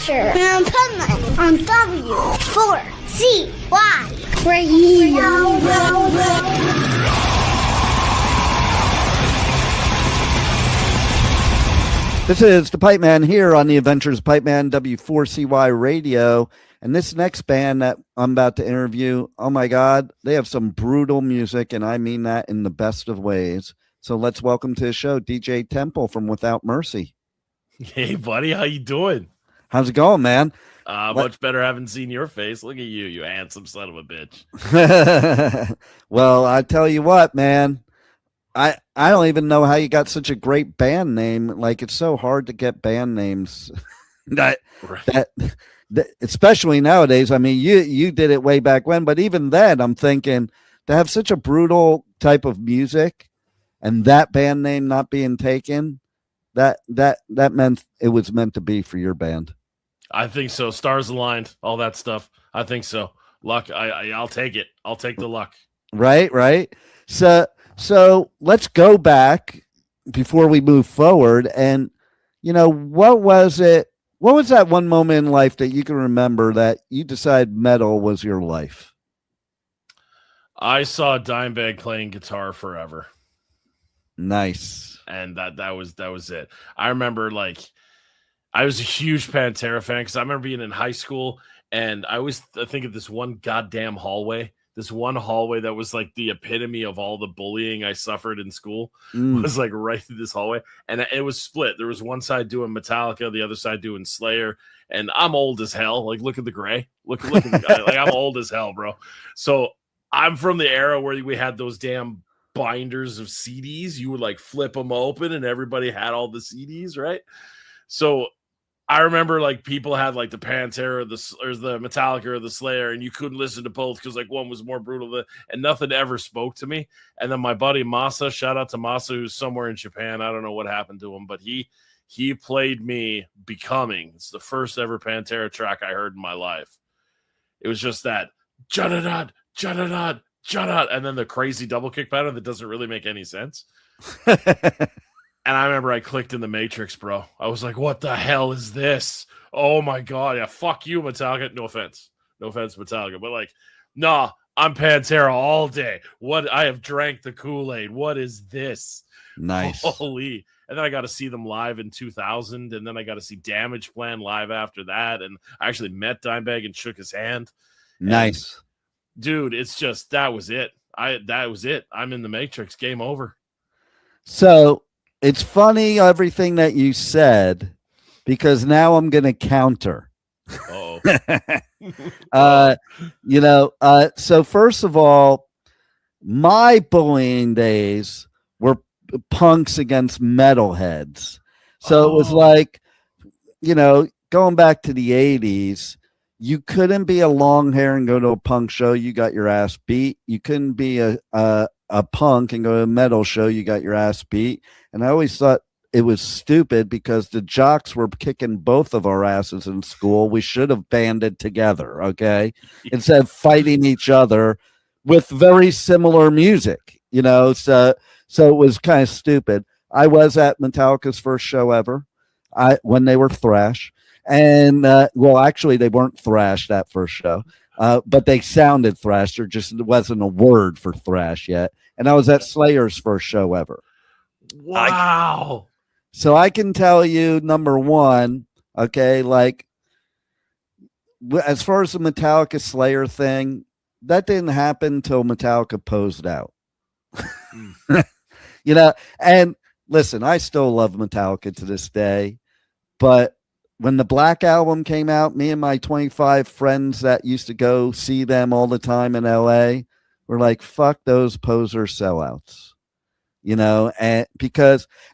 Adventure in Pipeman on W4CY Radio. This is the Pipeman here on the Adventures of Pipeman W4CY Radio. And this next band that I'm about to interview, oh my God, they have some brutal music, and I mean that in the best of ways. So let's welcome to the show DJ Temple from Without Mercy. Hey, buddy, how you doing? How's it going, man? Much better having seen your face. Look at you, you handsome son of a bitch. Well, I tell you what, man. I don't even know how you got such a great band name. Like, it's so hard to get band names that especially nowadays. I mean, you did it way back when, but even then I'm thinking to have such a brutal type of music and that band name not being taken, that meant it was meant to be for your band. I think so. Stars aligned, all that stuff. I think so. Luck. I'll take it. I'll take the luck. Right. So let's go back before we move forward. And, what was it? What was that one moment in life that you can remember that you decided metal was your life? I saw Dimebag playing guitar forever. Nice. And that was it. I remember, I was a huge Pantera fan because I remember being in high school, and I always think of this one goddamn hallway. This one hallway that was like the epitome of all the bullying I suffered in school was like right through this hallway. And it was split. There was one side doing Metallica, the other side doing Slayer. And I'm old as hell. Like, look at the gray. Look at the guy. Like, I'm old as hell, bro. So I'm from the era where we had those damn binders of CDs. You would like flip them open and everybody had all the CDs, right? So I remember like people had like the Pantera or the Metallica or the Slayer, and you couldn't listen to both because like one was more brutal and nothing ever spoke to me. And then my buddy Masa, shout out to Masa, who's somewhere in Japan. I don't know what happened to him, but he played me Becoming. It's the first ever Pantera track I heard in my life. It was just that ja-da-da, ja-da-da, ja-da, and then the crazy double kick pattern that doesn't really make any sense. And I remember I clicked in the Matrix, bro. I was like, what the hell is this? Oh, my God. Yeah, fuck you, Metallica. No offense. No offense, Metallica. But, like, nah, I'm Pantera all day. What? I have drank the Kool-Aid. What is this? Nice. Holy. And then I got to see them live in 2000. And then I got to see Damage Plan live after that. And I actually met Dimebag and shook his hand. Nice. And, dude, it's just, that was it. That was it. I'm in the Matrix. Game over. So it's funny everything that you said, because now I'm going to counter. So first of all, my bullying days were punks against metalheads. So it was like, going back to the 80s, you couldn't be a long hair and go to a punk show. You got your ass beat. You couldn't be a punk and go to a metal show. You got your ass beat. And I always thought it was stupid because the jocks were kicking both of our asses in school. We should have banded together, okay? Instead of fighting each other with very similar music, so it was kind of stupid. I was at Metallica's first show ever, when they were thrash. And, actually, they weren't thrash that first show, but they sounded thrash. There just wasn't a word for thrash yet. And I was at Slayer's first show ever. Wow. So I can tell you, number one, okay, like, as far as the Metallica Slayer thing, that didn't happen until Metallica posed out. And listen, I still love Metallica to this day, but when the Black Album came out, me and my 25 friends that used to go see them all the time in LA were like, fuck those poser sellouts. And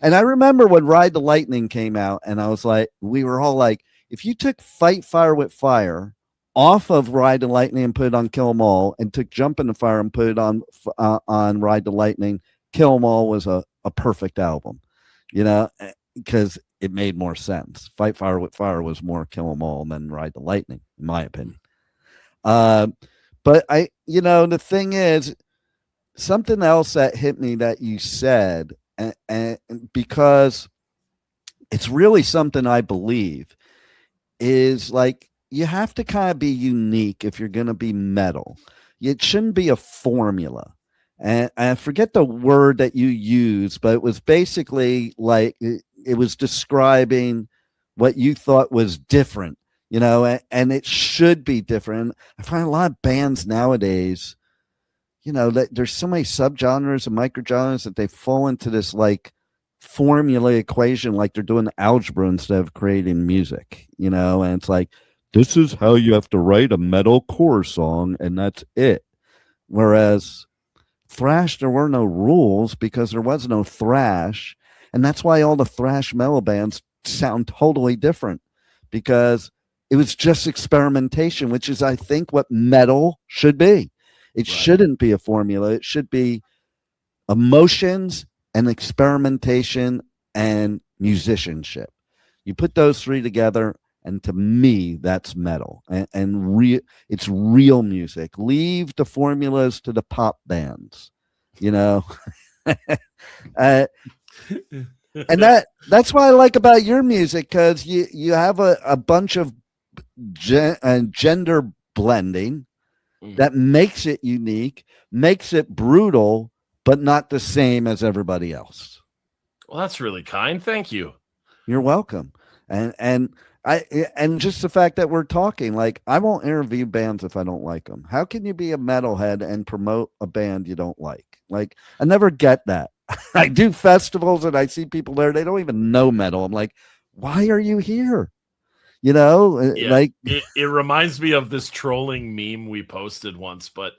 I remember when Ride the Lightning came out, and I was like, we were all like, if you took Fight Fire with Fire off of Ride the Lightning and put it on Kill 'Em All, and took Jump in the Fire and put it on Ride the Lightning, Kill 'Em All was a perfect album, because it made more sense. Fight Fire with Fire was more Kill 'Em All than Ride the Lightning, in my opinion. But the thing is, something else that hit me that you said, and because it's really something I believe, is like you have to kind of be unique if you're going to be metal. It shouldn't be a formula. And I forget the word that you used, but it was basically like it was describing what you thought was different, and it should be different. I find a lot of bands nowadays, that there's so many subgenres and microgenres that they fall into this like formula equation, like they're doing algebra instead of creating music, and it's like, this is how you have to write a metal core song, and that's it. Whereas thrash, there were no rules because there was no thrash. And that's why all the thrash metal bands sound totally different, because it was just experimentation, which is, I think, what metal should be. It shouldn't be a formula. It should be emotions and experimentation and musicianship. You put those three together, and to me, that's metal. And it's real music. Leave the formulas to the pop bands, And that's what I like about your music, because you have a bunch of gender blending that makes it unique, makes it brutal, but not the same as everybody else. Well, that's really kind. Thank you. You're welcome. And just the fact that we're talking, like, I won't interview bands if I don't like them. How can you be a metalhead and promote a band you don't like? Like, I never get that. I do festivals and I see people there, they don't even know metal. I'm like, why are you here? Like it reminds me of this trolling meme we posted once, but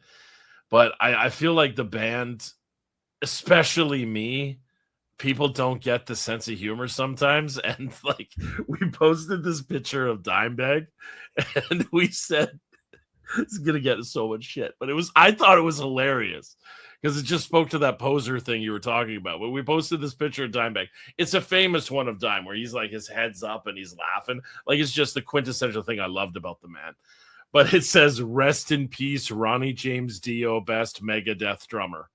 I feel like the band, especially me, people don't get the sense of humor sometimes. And like, we posted this picture of Dimebag and we said, it's going to get so much shit, but I thought it was hilarious because it just spoke to that poser thing you were talking about. But we posted this picture of Dimebag. It's a famous one of Dime where he's like, his head's up and he's laughing. Like, it's just the quintessential thing I loved about the man. But it says, "Rest in peace, Ronnie James Dio, best Megadeth drummer."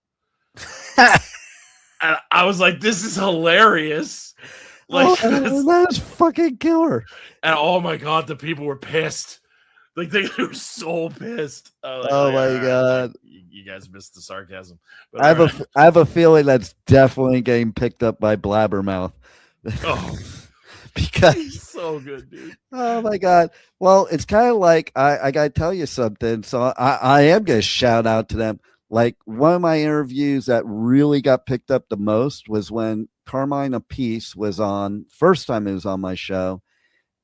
And I was like, this is hilarious. Like, that is fucking killer. And oh my God, the people were pissed. Like, they were so pissed. Oh my God. You guys missed the sarcasm. But I have a feeling that's definitely getting picked up by Blabbermouth. Oh, because he's so good, dude. Oh my God. Well, it's kind of like, I got to tell you something. So I am going to shout out to them. Like, one of my interviews that really got picked up the most was when Carmine Apiece was on, first time he was on my show.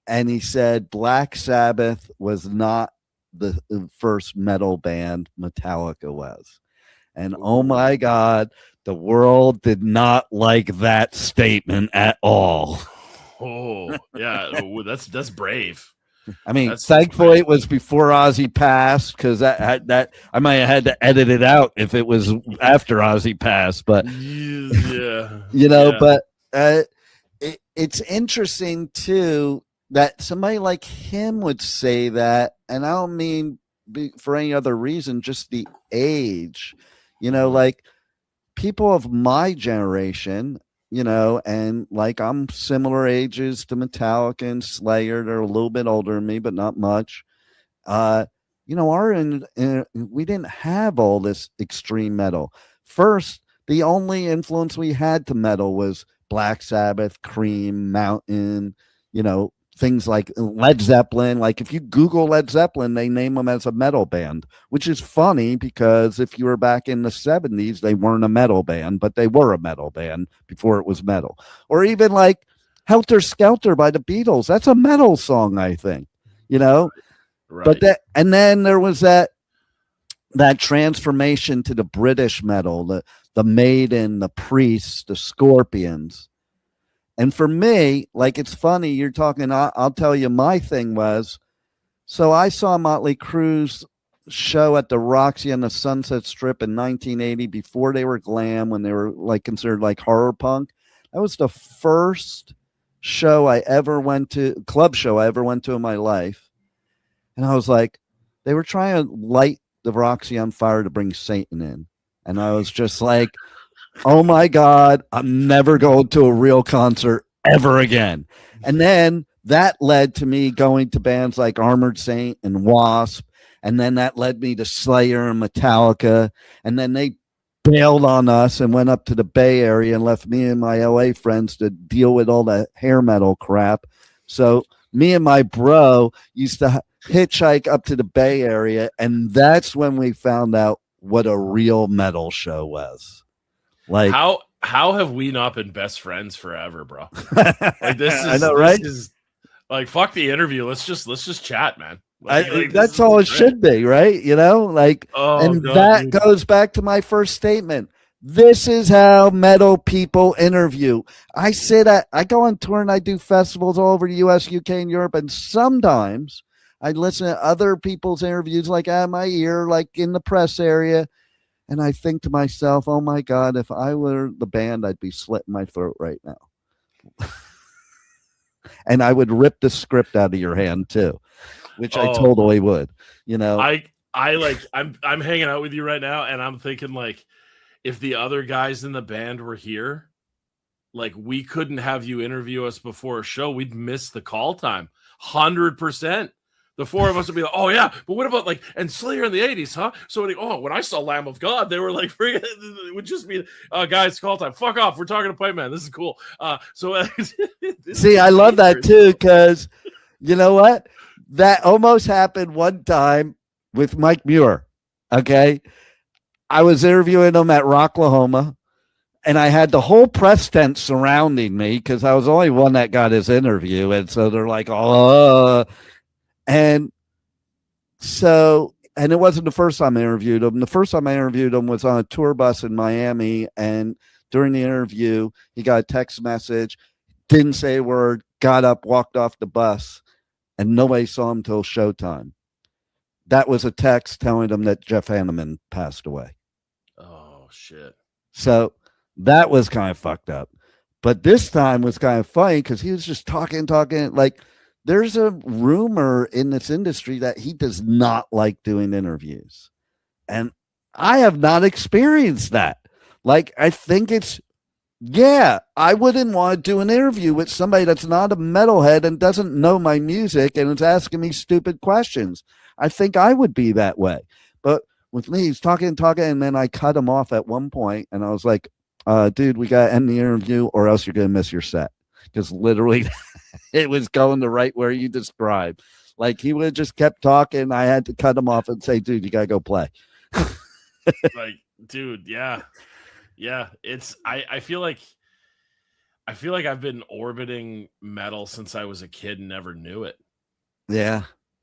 And he said Black Sabbath was not the first metal band, Metallica was. And oh my God, the world did not like that statement at all. Oh, yeah. That's brave. I mean, thankfully it was before Ozzy passed, because that I might have had to edit it out if it was after Ozzy passed. But yeah, but it's interesting too that somebody like him would say that, and I don't mean for any other reason, just the age, like people of my generation, and like I'm similar ages to Metallica and Slayer. They're a little bit older than me, but not much. We didn't have all this extreme metal. First, the only influence we had to metal was Black Sabbath, Cream, Mountain, things like Led Zeppelin. Like, if you Google Led Zeppelin, they name them as a metal band, which is funny because if you were back in the 70s, they weren't a metal band, but they were a metal band before it was metal. Or even like Helter Skelter by the Beatles. That's a metal song, I think, Right. But and then there was that transformation to the British metal, the Maiden, the Priests, the Scorpions. And for me, like, it's funny, you're talking, I'll tell you, my thing was, so I saw Motley Crue's show at the Roxy on the Sunset Strip in 1980, before they were glam, when they were like considered like horror punk. That was the first show I ever went to, club show I ever went to in my life. And I was like, they were trying to light the Roxy on fire to bring Satan in. And I was just like, oh my God, I'm never going to a real concert ever again. And then that led to me going to bands like Armored Saint and Wasp. And then that led me to Slayer and Metallica. And then they bailed on us and went up to the Bay Area and left me and my LA friends to deal with all the hair metal crap. So me and my bro used to hitchhike up to the Bay Area. And that's when we found out what a real metal show was. Like, how have we not been best friends forever, bro? Like this is, I know, right? This is like, fuck the interview. Let's just chat, man. That's all it should be, right? You know, like, that goes back to my first statement. This is how metal people interview. I go on tour and I do festivals all over the US, UK, and Europe, and sometimes I listen to other people's interviews, like out of my ear, like in the press area, and I think to myself, oh my God, if I were the band, I'd be slitting my throat right now. And I would rip the script out of your hand too. Which I totally would, you know. I'm hanging out with you right now, and I'm thinking, like, if the other guys in the band were here, like, we couldn't have you interview us before a show. We'd miss the call time, 100%. The four of us would be like, oh yeah, but what about like and Slayer in the 80s, huh? So when I saw Lamb of God, they were like, it would just be, guys, call time. Fuck off. We're talking to Pipeman. This is cool. See, I love that too, because you know what? That almost happened one time with Mike Muir. Okay. I was interviewing him at Rocklahoma, and I had the whole press tent surrounding me because I was the only one that got his interview. And so they're like, oh, and it wasn't the first time I interviewed him. The first time I interviewed him was on a tour bus in Miami. And during the interview, he got a text message, didn't say a word, got up, walked off the bus. And nobody saw him till showtime. That was a text telling him that Jeff Hanneman passed away. Oh, shit. So that was kind of fucked up. But this time was kind of funny because he was just talking. Like, there's a rumor in this industry that he does not like doing interviews. And I have not experienced that. Like, I think I wouldn't want to do an interview with somebody that's not a metalhead and doesn't know my music and is asking me stupid questions. I think I would be that way. But with me, he's talking, and then I cut him off at one point, and I was like, dude, we got to end the interview or else you're going to miss your set. Because literally, it was going the right where you described. Like, he would have just kept talking. I had to cut him off and say, dude, you got to go play. Like, dude, yeah. Yeah, I feel like I've been orbiting metal since I was a kid and never knew it. Yeah,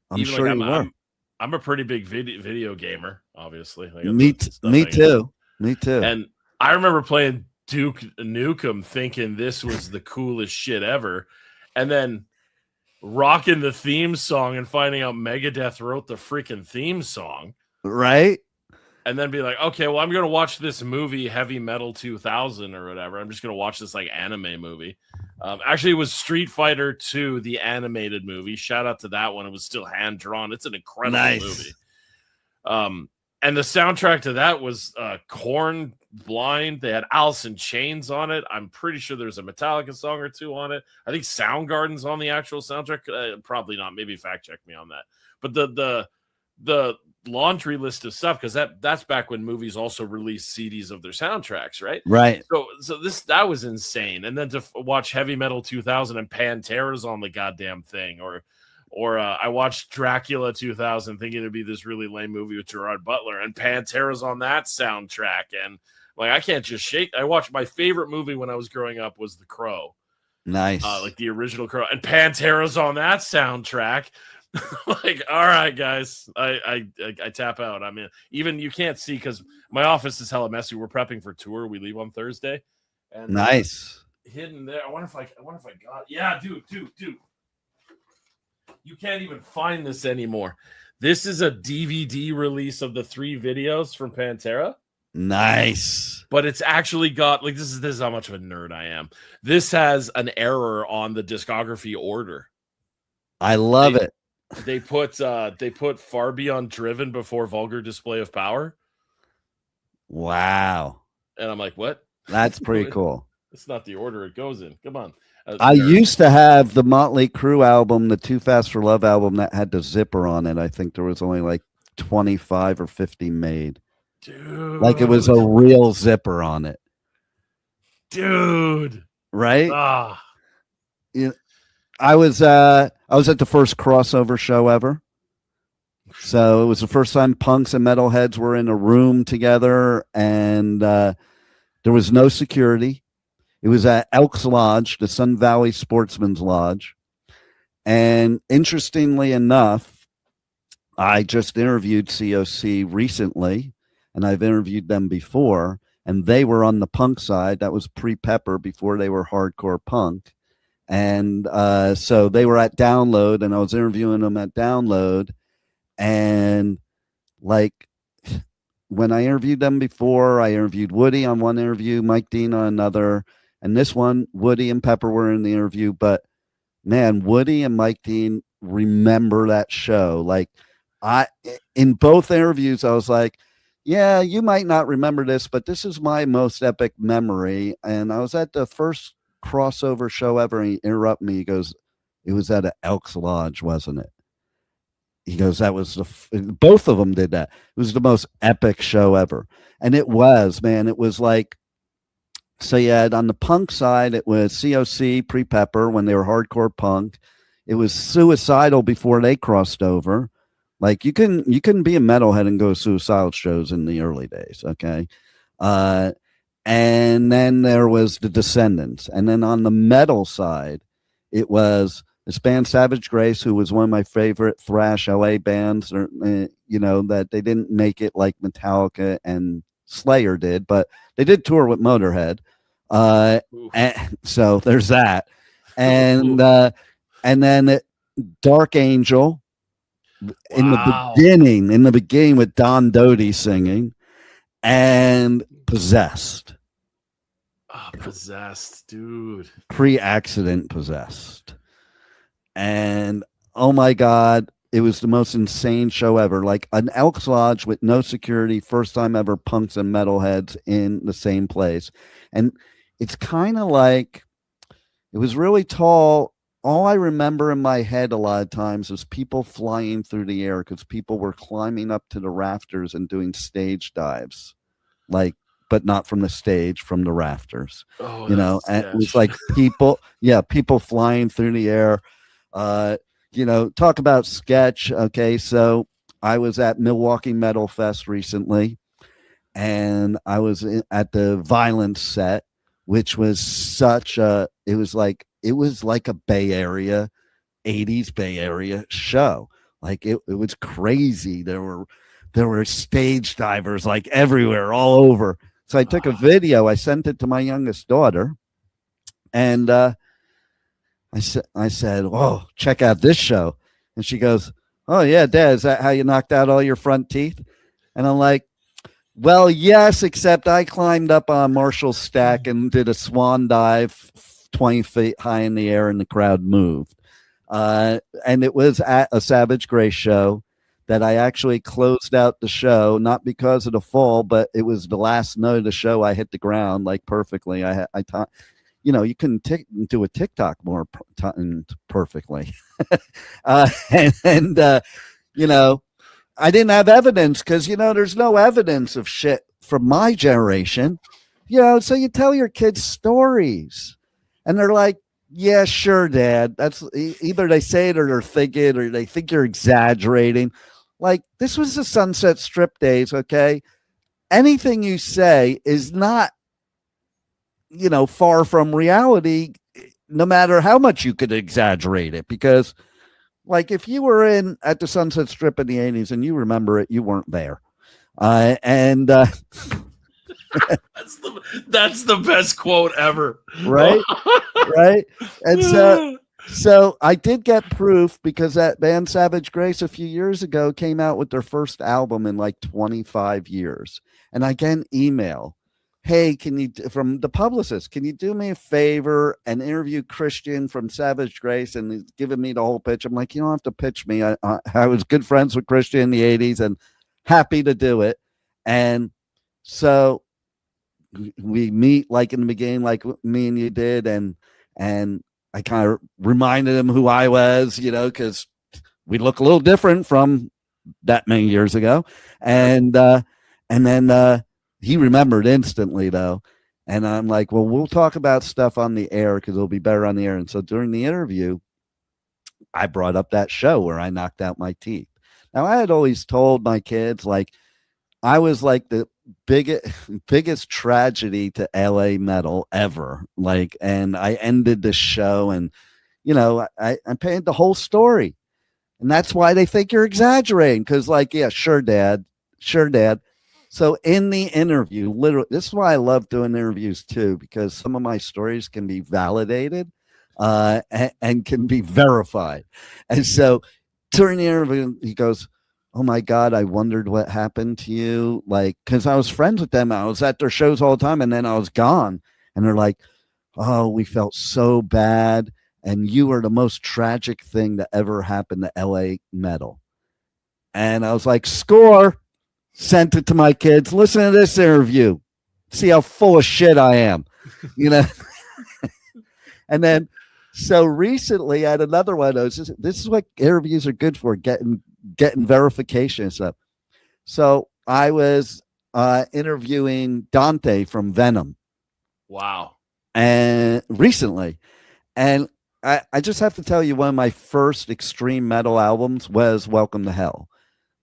I'm sure you were. I'm a pretty big video gamer, obviously. Like, me too. And I remember playing Duke Nukem thinking this was the coolest shit ever, and then rocking the theme song and finding out Megadeth wrote the freaking theme song. Right. And then be like, okay, well, I'm going to watch this movie, Heavy Metal 2000 or whatever. I'm just going to watch this like anime movie. Actually, it was Street Fighter 2, the animated movie. Shout out to that one. It was still hand drawn. It's an incredible movie. And the soundtrack to that was Korn Blind. They had Alice in Chains on it. I'm pretty sure there's a Metallica song or two on it. I think Soundgarden's on the actual soundtrack. Probably not. Maybe fact check me on that. But the laundry list of stuff, because that's back when movies also released CDs of their soundtracks, right? Right. So that was insane. And then to watch Heavy Metal 2000 and Pantera's on the goddamn thing, or I watched Dracula 2000 thinking it'd be this really lame movie with Gerard Butler, and Pantera's on that soundtrack, and like I can't just shake. I watched my favorite movie when I was growing up was The Crow. Nice. Like the original Crow, and Pantera's on that soundtrack. Like, all right, guys, I tap out. I mean, even you can't see because my office is hella messy. We're prepping for tour. We leave on Thursday. And nice. Hidden there. I wonder if I got. Yeah, dude. You can't even find this anymore. This is a DVD release of the 3 videos from Pantera. Nice. But it's actually got like this is how much of a nerd I am. This has an error on the discography order. I love it. They put Far Beyond Driven before Vulgar Display of Power. Wow. And I'm like, what? That's pretty cool. It's not the order it goes in. Come on. I used to have the Motley Crue album, the Too Fast for Love album, that had the zipper on it. I think there was only like 25 or 50 made. Dude. Like it was a real zipper on it. Dude. Right? Ah. I was at the first crossover show ever. So it was the first time punks and metalheads were in a room together, and there was no security. It was at Elks Lodge, the Sun Valley Sportsman's Lodge. And interestingly enough, I just interviewed COC recently, and I've interviewed them before, and they were on the punk side. That was pre-Pepper, before they were hardcore punk. And so they were at Download, and I was interviewing them at Download. And like when I interviewed them before, I interviewed Woody on one interview, Mike Dean on another. And this one, Woody and Pepper were in the interview. But man, Woody and Mike Dean remember that show. Like in both interviews, I was like, yeah, you might not remember this, but this is my most epic memory. And I was at the first crossover show ever, and he interrupted me. He goes, it was at an Elks Lodge, wasn't it? He goes, that was both of them did that. It was the most epic show ever. And it was, man, it was like, so yeah, on the punk side, it was COC pre-Pepper when they were hardcore punk. It was Suicidal before they crossed over. Like you couldn't be a metalhead and go to Suicidal shows in the early days. Okay. And then there was the Descendants. And then on the metal side, it was this band Savage Grace, who was one of my favorite thrash LA bands, or, that they didn't make it like Metallica and Slayer did, but they did tour with Motorhead. And so there's that. And then Dark Angel in the beginning with Don Doty singing, and Possessed. Oh, Possessed, dude. Pre-accident Possessed. And oh my God, it was the most insane show ever. Like an Elks Lodge with no security, first time ever punks and metalheads in the same place. And it's kind of like, it was really tall. All I remember in my head a lot of times was people flying through the air, because people were climbing up to the rafters and doing stage dives, like, but not from the stage, from the rafters. Oh, and it was like people flying through the air. Talk about sketch. Okay, so I was at Milwaukee Metal Fest recently, and I was at the Violence set, which was it was like a Bay Area, 80s Bay Area show. Like it was crazy. There were stage divers like everywhere, all over. So I took a video, I sent it to my youngest daughter, and I said, "Oh, check out this show." And she goes, "Oh yeah, Dad, is that how you knocked out all your front teeth?" And I'm like, "Well, yes, except I climbed up on Marshall's stack and did a swan dive 20 feet high in the air, and the crowd moved." And it was at a Savage Grace show that I actually closed out the show, not because of the fall, but it was the last note of the show. I hit the ground like perfectly. You couldn't do a TikTok more perfectly. I didn't have evidence, because, there's no evidence of shit from my generation, so you tell your kids stories and they're like, yeah, sure, Dad. That's either they say it or they're thinking, or they think you're exaggerating. Like, this was the Sunset Strip days. Okay. Anything you say is not, far from reality, no matter how much you could exaggerate it. Because, like, if you were at the Sunset Strip in the 80s and you remember it, you weren't there. That's the best quote ever. Right. Right. And so I did get proof, because that band Savage Grace a few years ago came out with their first album in like 25 years. And I get an email, "Hey, from the publicist, can you do me a favor and interview Christian from Savage Grace?" And he's giving me the whole pitch. I'm like, you don't have to pitch me. I was good friends with Christian in the 80s and happy to do it. And so we meet like in the beginning, like me and you did. And I kind of reminded him who I was, because we look a little different from that many years ago. And then he remembered instantly, though. And I'm like, well, we'll talk about stuff on the air because it'll be better on the air. And so during the interview, I brought up that show where I knocked out my teeth. Now, I had always told my kids, like, I was like the biggest tragedy to LA metal ever. Like, and I ended the show and, I painted the whole story. And that's why they think you're exaggerating. Cause like, yeah, sure, dad. So in the interview, literally, this is why I love doing interviews too, because some of my stories can be validated and can be verified. And so during the interview, he goes, oh my God, I wondered what happened to you. Like, cause I was friends with them. I was at their shows all the time and then I was gone. And they're like, oh, we felt so bad. And you were the most tragic thing that ever happened to LA metal. And I was like, score. Sent it to my kids. Listen to this interview. See how full of shit I am. And then, so recently I had another one of those. This is what interviews are good for, getting verification and stuff. So I was interviewing Dante from Venom. Wow. And recently. And I just have to tell you, one of my first extreme metal albums was Welcome to Hell.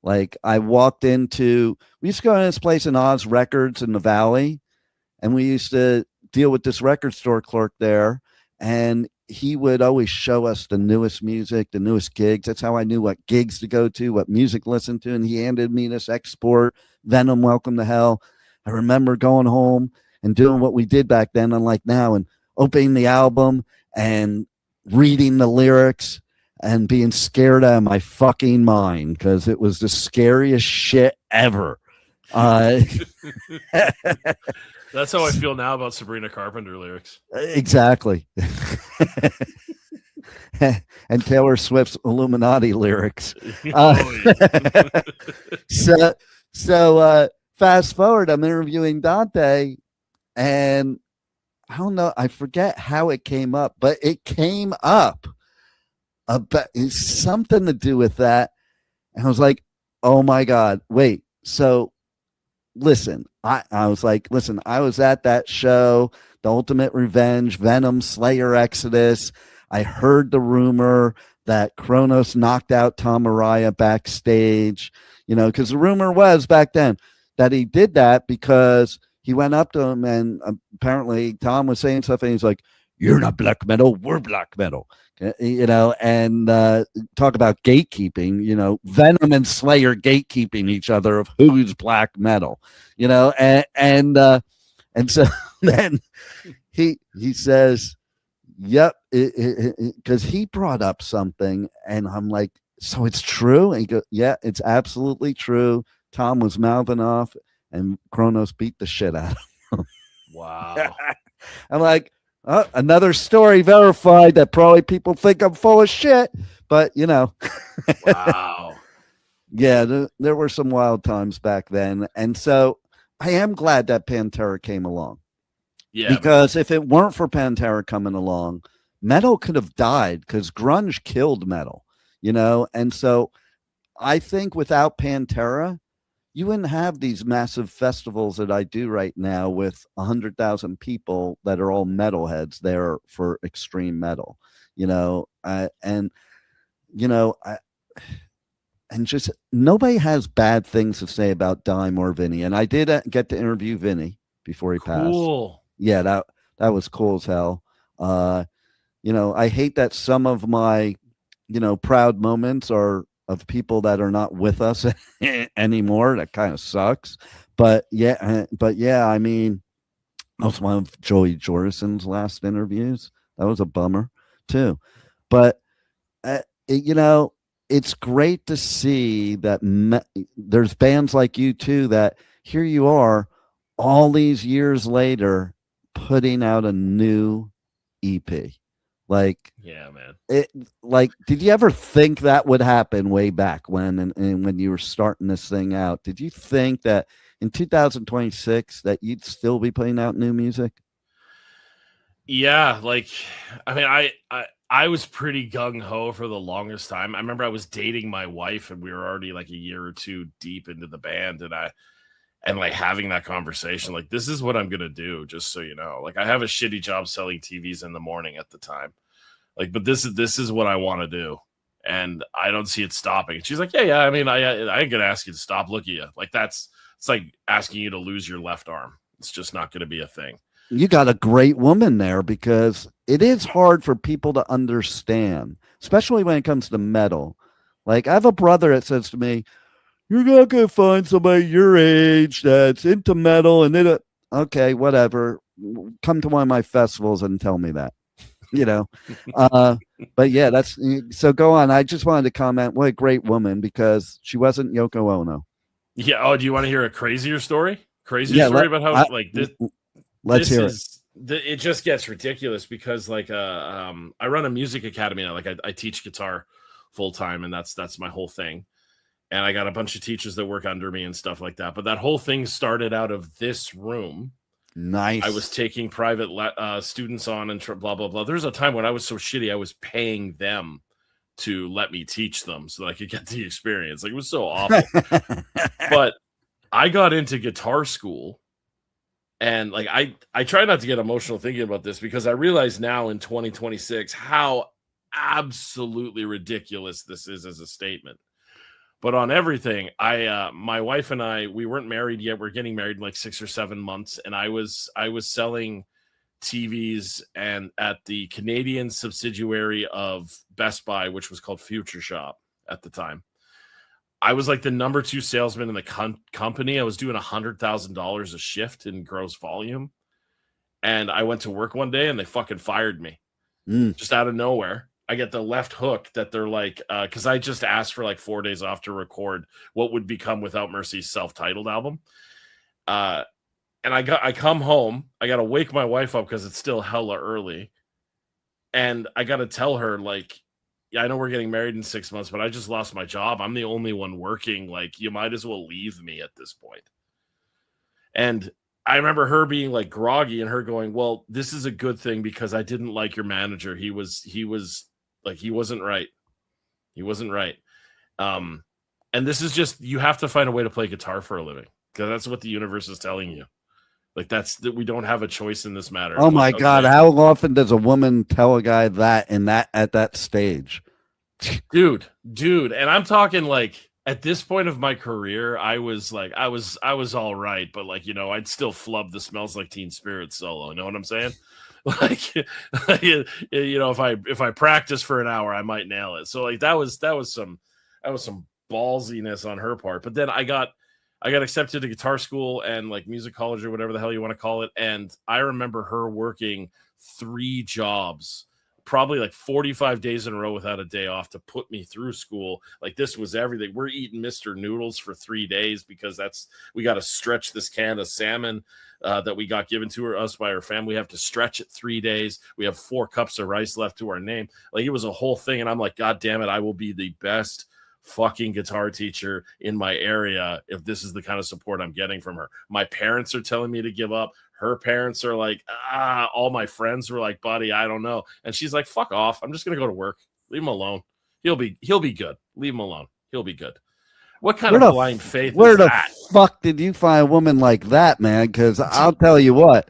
Like, I walked we used to go to this place in Oz Records in the Valley, and we used to deal with this record store clerk there, and he would always show us the newest music, the newest gigs. That's how I knew what gigs to go to, what music to listen to, and he handed me this export, Venom, Welcome to Hell. I remember going home and doing what we did back then, unlike now, and opening the album and reading the lyrics and being scared out of my fucking mind because it was the scariest shit ever. That's how I feel now about Sabrina Carpenter lyrics. Exactly. And Taylor Swift's Illuminati lyrics. So fast forward, I'm interviewing Dante, and I don't know, I forget how it came up, but it came up. But it's something to do with that. And I was like, oh my God, wait. So listen, I was like, listen, I was at that show, The Ultimate Revenge, Venom, Slayer, Exodus. I heard the rumor that Kronos knocked out Tom Araya backstage, because the rumor was back then that he did that because he went up to him and apparently Tom was saying stuff and he's like, you're not black metal, we're black metal. And talk about gatekeeping, Venom and Slayer gatekeeping each other of who's black metal, and so then he says, yep, because he brought up something and I'm like, so it's true? And he goes, yeah, it's absolutely true. Tom was mouthing off and Kronos beat the shit out of him. Wow. I'm like, oh, another story verified that probably people think I'm full of shit, but Wow. Yeah, there were some wild times back then. And so I am glad that Pantera came along. Yeah. Because if it weren't for Pantera coming along, metal could have died because grunge killed metal, And so I think without Pantera, you wouldn't have these massive festivals that I do right now with 100,000 people that are all metalheads there for extreme metal, and just nobody has bad things to say about Dime or Vinny. And I did get to interview Vinny before he passed. Yeah, that was cool as hell. I hate that some of my, proud moments are of people that are not with us anymore. That kind of sucks. But yeah, I mean, that was one of Joey Jordison's last interviews. That was a bummer too. But, it's great to see that there's bands like you too, that here you are all these years later putting out a new EP. Like, yeah, man. Did you ever think that would happen way back when, and when you were starting this thing out? Did you think that in 2026 that you'd still be putting out new music? Yeah, like, I mean, I was pretty gung ho for the longest time. I remember I was dating my wife, and we were already like a year or two deep into the band, and like having that conversation, like, this is what I'm gonna do, just so you know. Like, I have a shitty job selling TVs in the morning at the time, like, but this is what I want to do, and I don't see it stopping. And she's like, yeah, I mean, I ain't gonna ask you to stop. Look at you, like, it's like asking you to lose your left arm. It's just not gonna be a thing. You got a great woman there, because it is hard for people to understand, especially when it comes to metal. Like, I have a brother that says to me, "You're not going to find somebody your age that's into metal." And then, okay, whatever. Come to one of my festivals and tell me that, you know. But yeah, that's so. Go on. I just wanted to comment. What a great woman, because she wasn't Yoko Ono. Yeah. Oh, do you want to hear a crazier story? Story about how like this. Let's hear it. It just gets ridiculous because, like, I run a music academy now. Like, I teach guitar full time, and that's my whole thing. And I got a bunch of teachers that work under me and stuff like that. But that whole thing started out of this room. Nice. I was taking private students on and blah blah blah. There's a time when I was so shitty, I was paying them to let me teach them so that I could get the experience. Like, it was so awful. But I got into guitar school. And like, I try not to get emotional thinking about this, because I realize now in 2026 how absolutely ridiculous this is as a statement. But on everything, my wife and I, we weren't married yet. We're getting married in like 6 or 7 months, and I was selling TVs and at the Canadian subsidiary of Best Buy, which was called Future Shop at the time. I was like the number 2 salesman in the company. I was doing $100,000 a shift in gross volume. And I went to work one day and they fucking fired me just out of nowhere. I get the left hook that they're like, because I just asked for like 4 days off to record what would become Without Mercy's self-titled album. And I come home, I got to wake my wife up because it's still hella early. And I got to tell her, like, yeah, I know we're getting married in 6 months, but I just lost my job. I'm the only one working. Like, you might as well leave me at this point. And I remember her being like groggy and her going, well, this is a good thing because I didn't like your manager. He was like, he wasn't right. He wasn't right. And this is just, you have to find a way to play guitar for a living, because that's what the universe is telling you. Like, that's that we don't have a choice in this matter. Oh my God. How often does a woman tell a guy that at that stage? Dude. And I'm talking like, at this point of my career, I was all right, but like, you know, I'd still flub the Smells Like Teen Spirit solo. You know what I'm saying? Like, you know, if I practice for an hour, I might nail it. So like, that was some ballsiness on her part. But then I got accepted to guitar school and like music college or whatever the hell you want to call it. And I remember her working 3 jobs, probably like 45 days in a row without a day off, to put me through school. Like, this was everything. We're eating Mr. Noodles for 3 days because we got to stretch this can of salmon that we got given to us by our family. We have to stretch it 3 days. We have 4 cups of rice left to our name. Like, it was a whole thing. And I'm like, God damn it, I will be the best fucking guitar teacher in my area if this is the kind of support I'm getting from her. My parents are telling me to give up. Her parents are like, all my friends were like, buddy, I don't know. And she's like, fuck off. I'm just going to go to work. Leave him alone. He'll be good. Leave him alone. He'll be good. What kind of blind faith is that? Where the fuck did you find a woman like that, man? Because I'll tell you what,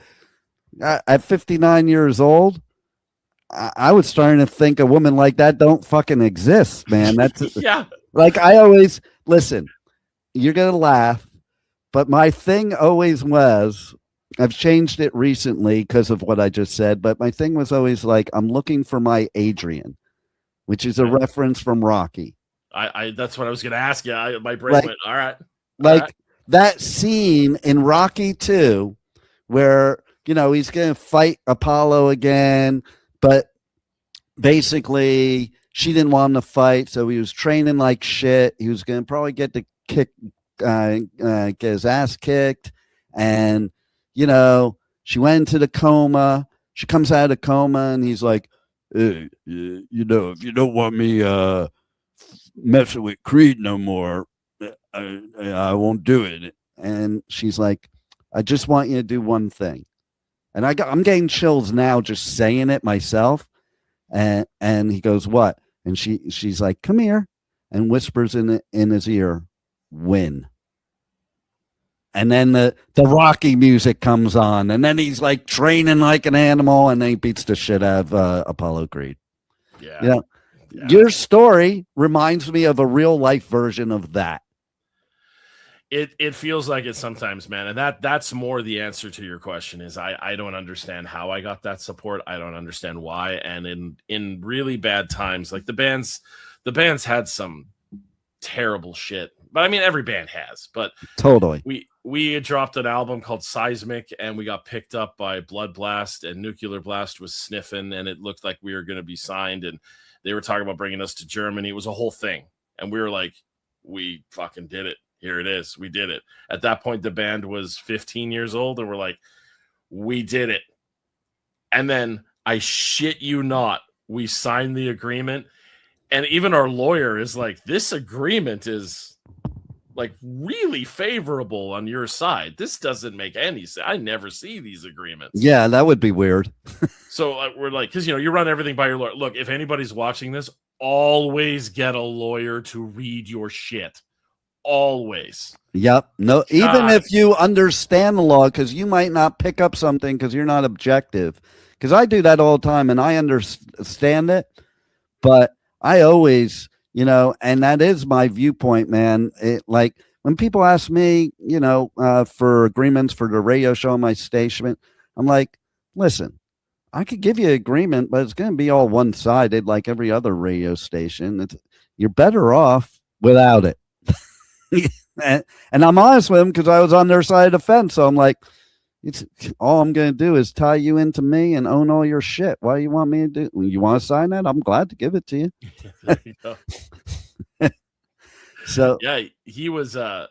at 59 years old, I was starting to think a woman like that don't fucking exist, man. That's yeah. Like, I always listen. You're gonna laugh, but my thing always was. I've changed it recently because of what I just said, but my thing was always like, I'm looking for my Adrian, which is a reference from Rocky. I that's what I was gonna ask you. My brain went, all right. That scene in Rocky 2 where, you know, he's gonna fight Apollo again, but basically she didn't want him to fight, so he was training like shit. He was going to probably get his ass kicked, and you know, she went into the coma. She comes out of the coma, and he's like, hey, you know, if you don't want me messing with Creed no more, I won't do it. And she's like, I just want you to do one thing. And I'm getting chills now just saying it myself. And he goes, what? And she's like, come here, and whispers in his ear, win. And then the Rocky music comes on, and then he's like training like an animal, and then he beats the shit out of Apollo Creed. Yeah. You know, your story reminds me of a real life version of that. It feels like it sometimes, man. And that's more the answer to your question is I don't understand how I got that support. I don't understand why. And in really bad times, like the bands had some terrible shit. But I mean, every band has. But totally. We had dropped an album called Seismic, and we got picked up by Blood Blast, and Nuclear Blast was sniffing, and it looked like we were going to be signed, and they were talking about bringing us to Germany. It was a whole thing. And we were like, we fucking did it. Here it is. We did it. At that point, the band was 15 years old, and we're like, we did it. And then, I shit you not, we signed the agreement, and even our lawyer is like, this agreement is like really favorable on your side. This doesn't make any sense. I never see these agreements. Yeah, that would be weird. So we're like, because you run everything by your lawyer. Look, if anybody's watching this, always get a lawyer to read your shit. Always. Yep. No, God. even if you understand the law, because you might not pick up something because you're not objective. Because I do that all the time, and I understand it, but I always, and that is my viewpoint, man. Like when people ask me, for agreements for the radio show on my station, I'm like, listen, I could give you an agreement, but it's going to be all one-sided like every other radio station. You're better off without it. and I'm honest with them because I was on their side of the fence. So I'm like, it's all I'm going to do is tie you into me and own all your shit. Why do you want me to do? You want to sign that? I'm glad to give it to you. There you go. So yeah, he was the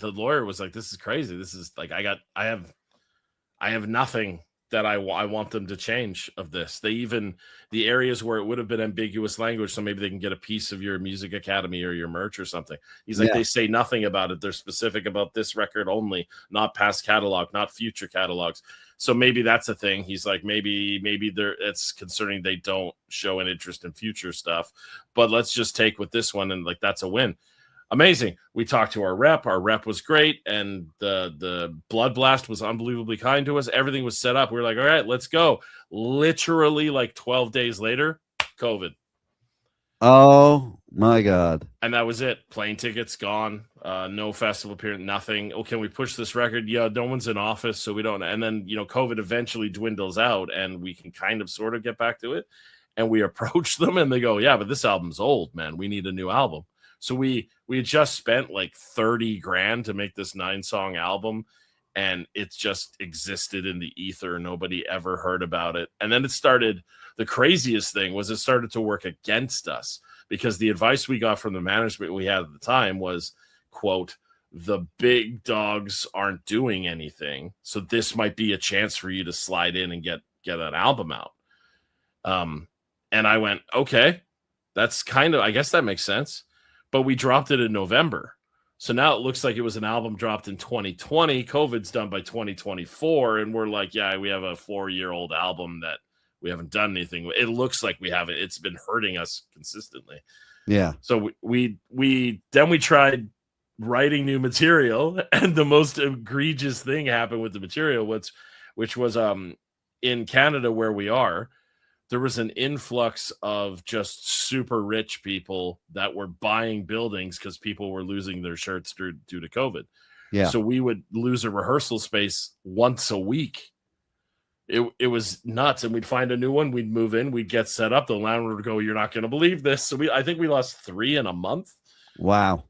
lawyer was like, this is crazy. This is like I have nothing that I want them to change of this. They even the areas where it would have been ambiguous language, so maybe they can get a piece of your music academy or your merch or something. He's like, They say nothing about it. They're specific about this record only, not past catalog, not future catalogs. So maybe that's a thing. He's like, maybe it's concerning they don't show an interest in future stuff, but let's just take with this one, and like that's a win. Amazing. We talked to our rep. Our rep was great, and the Blood Blast was unbelievably kind to us. Everything was set up. We were like, all right, let's go. Literally, like 12 days later, COVID. Oh my God. And that was it. Plane tickets gone. No festival appearance. Nothing. Oh, can we push this record? Yeah, no one's in office, so we don't. And then COVID eventually dwindles out, and we can kind of sort of get back to it. And we approach them, and they go, yeah, but this album's old, man. We need a new album. So we had just spent like $30,000 to make this 9-song album, and it just existed in the ether. Nobody ever heard about it. And then the craziest thing was it started to work against us, because the advice we got from the management we had at the time was, quote, the big dogs aren't doing anything, so this might be a chance for you to slide in and get an album out. And I went, okay, that's I guess that makes sense. But we dropped it in November. So now it looks like it was an album dropped in 2020. COVID's done by 2024. And we're like, yeah, we have a 4-year-old album that we haven't done anything with. It looks like we haven't. It's been hurting us consistently. Yeah. So we tried writing new material, and the most egregious thing happened with the material, which was in Canada where we are. There was an influx of just super rich people that were buying buildings because people were losing their shirts due to COVID. Yeah. So we would lose a rehearsal space once a week. It was nuts. And we'd find a new one. We'd move in. We'd get set up. The landlord would go, you're not going to believe this. So I think we lost 3 in a month. Wow.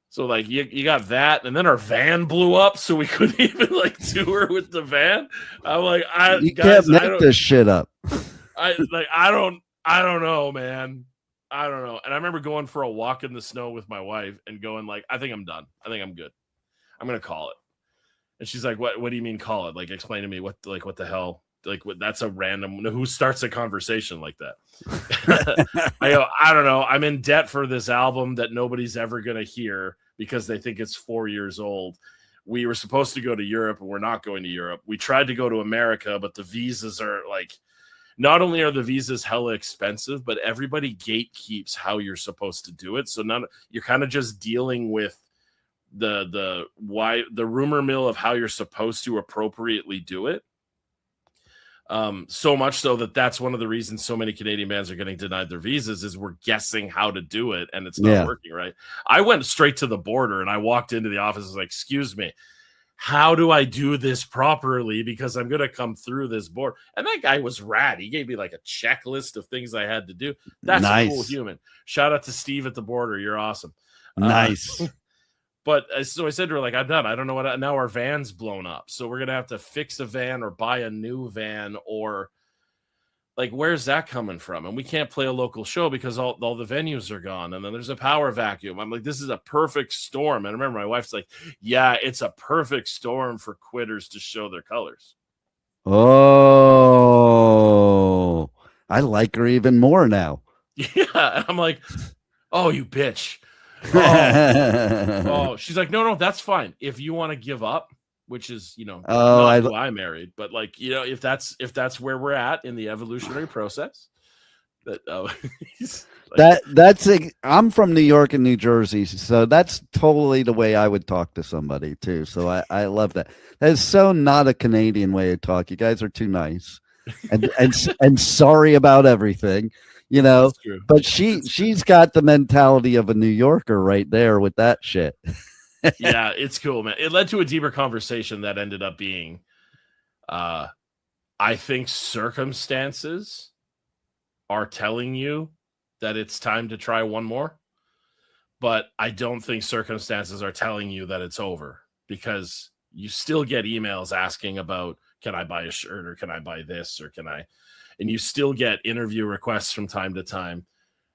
So like you got that, and then our van blew up, so we couldn't even like tour with the van. I'm like, you can't make this shit up. I don't know, man. I don't know. And I remember going for a walk in the snow with my wife and going like, I think I'm done. I think I'm good. I'm going to call it. And she's like, what do you mean call it? Like, explain to me what the hell, like that's a random, who starts a conversation like that? I go, I don't know. I'm in debt for this album that nobody's ever going to hear because they think it's 4 years old. we were supposed to go to Europe and we're not going to Europe. We tried to go to America, but the visas are like, not only are the visas hella expensive, but everybody gatekeeps how you're supposed to do it. So you're kind of just dealing with the rumor mill of how you're supposed to appropriately do it. So much so that's one of the reasons so many Canadian bands are getting denied their visas is we're guessing how to do it and it's not working right. I went straight to the border and I walked into the office and was like, excuse me, how do I do this properly? Because I'm going to come through this board. And that guy was rad. He gave me like a checklist of things I had to do. That's a cool human. Shout out to Steve at the border. You're awesome. Nice. But so I said to her, like, I'm done. I don't know what. Now our van's blown up. So we're going to have to fix a van or buy a new van or like, where's that coming from? And we can't play a local show because all the venues are gone. And then there's a power vacuum. I'm like, this is a perfect storm. And I remember my wife's like, yeah, it's a perfect storm for quitters to show their colors. Oh, I like her even more now. Yeah. And I'm like, oh, you bitch. Oh, she's like, no, that's fine. If you want to give up, which is, not who I married, but like, if that's where we're at in the evolutionary process, I'm from New York and New Jersey, so that's totally the way I would talk to somebody too. So I love that. That is so not a Canadian way to talk. You guys are too nice and sorry about everything, but she's got the mentality of a New Yorker right there with that shit. Yeah, it's cool, man. It led to a deeper conversation that ended up being, I think circumstances are telling you that it's time to try one more, but I don't think circumstances are telling you that it's over because you still get emails asking about, can I buy a shirt or can I buy this or and you still get interview requests from time to time.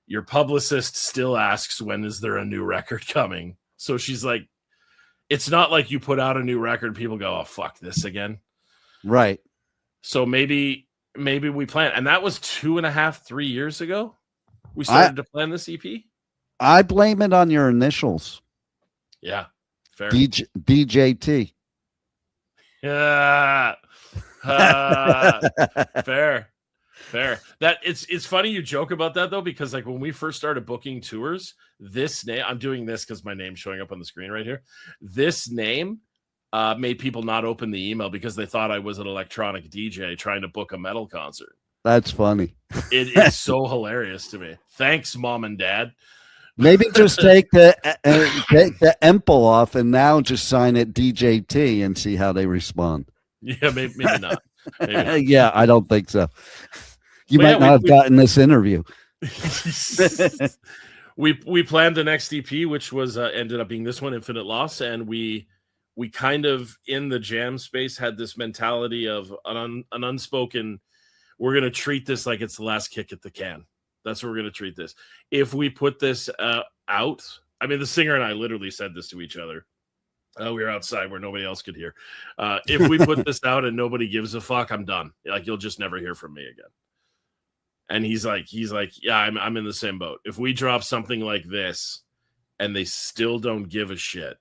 Your publicist still asks, when is there a new record coming? So she's like, it's not like you put out a new record, people go, oh, fuck this again. Right. So maybe we plan. And that was 2.5-3 years ago. We started to plan this EP. I blame it on your initials. Yeah. Fair. DJT. Yeah. Fair. That it's funny you joke about that though, because like when we first started booking tours, this name, I'm doing this because my name's showing up on the screen right here. This name made people not open the email because they thought I was an electronic DJ trying to book a metal concert. That's funny. It is so hilarious to me. Thanks, mom and dad. Maybe just take the emple off and now just sign it DJT and see how they respond. Yeah, maybe not. Maybe. Yeah, I don't think so. You might not have gotten this interview. We planned the next EP, which was ended up being this one, Infinite Loss, and we kind of in the jam space had this mentality of an unspoken. We're gonna treat this like it's the last kick at the can. That's what we're gonna treat this. If we put this out, I mean, the singer and I literally said this to each other. We were outside where nobody else could hear. If we put this out and nobody gives a fuck, I'm done. Like, you'll just never hear from me again. And he's like, yeah, I'm in the same boat. If we drop something like this and they still don't give a shit,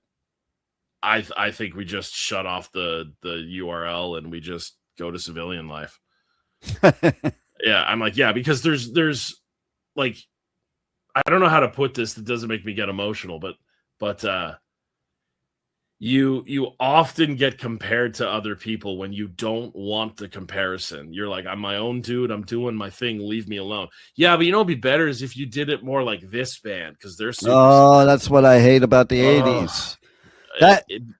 I think we just shut off the URL and we just go to civilian life. Yeah, I'm like, yeah, because there's like, I don't know how to put this that doesn't make me get emotional, but you often get compared to other people when you don't want the comparison. You're like, I'm my own dude. I'm doing my thing. Leave me alone. Yeah, but what'd be better is if you did it more like this band because they're super that's what I hate about the 80s.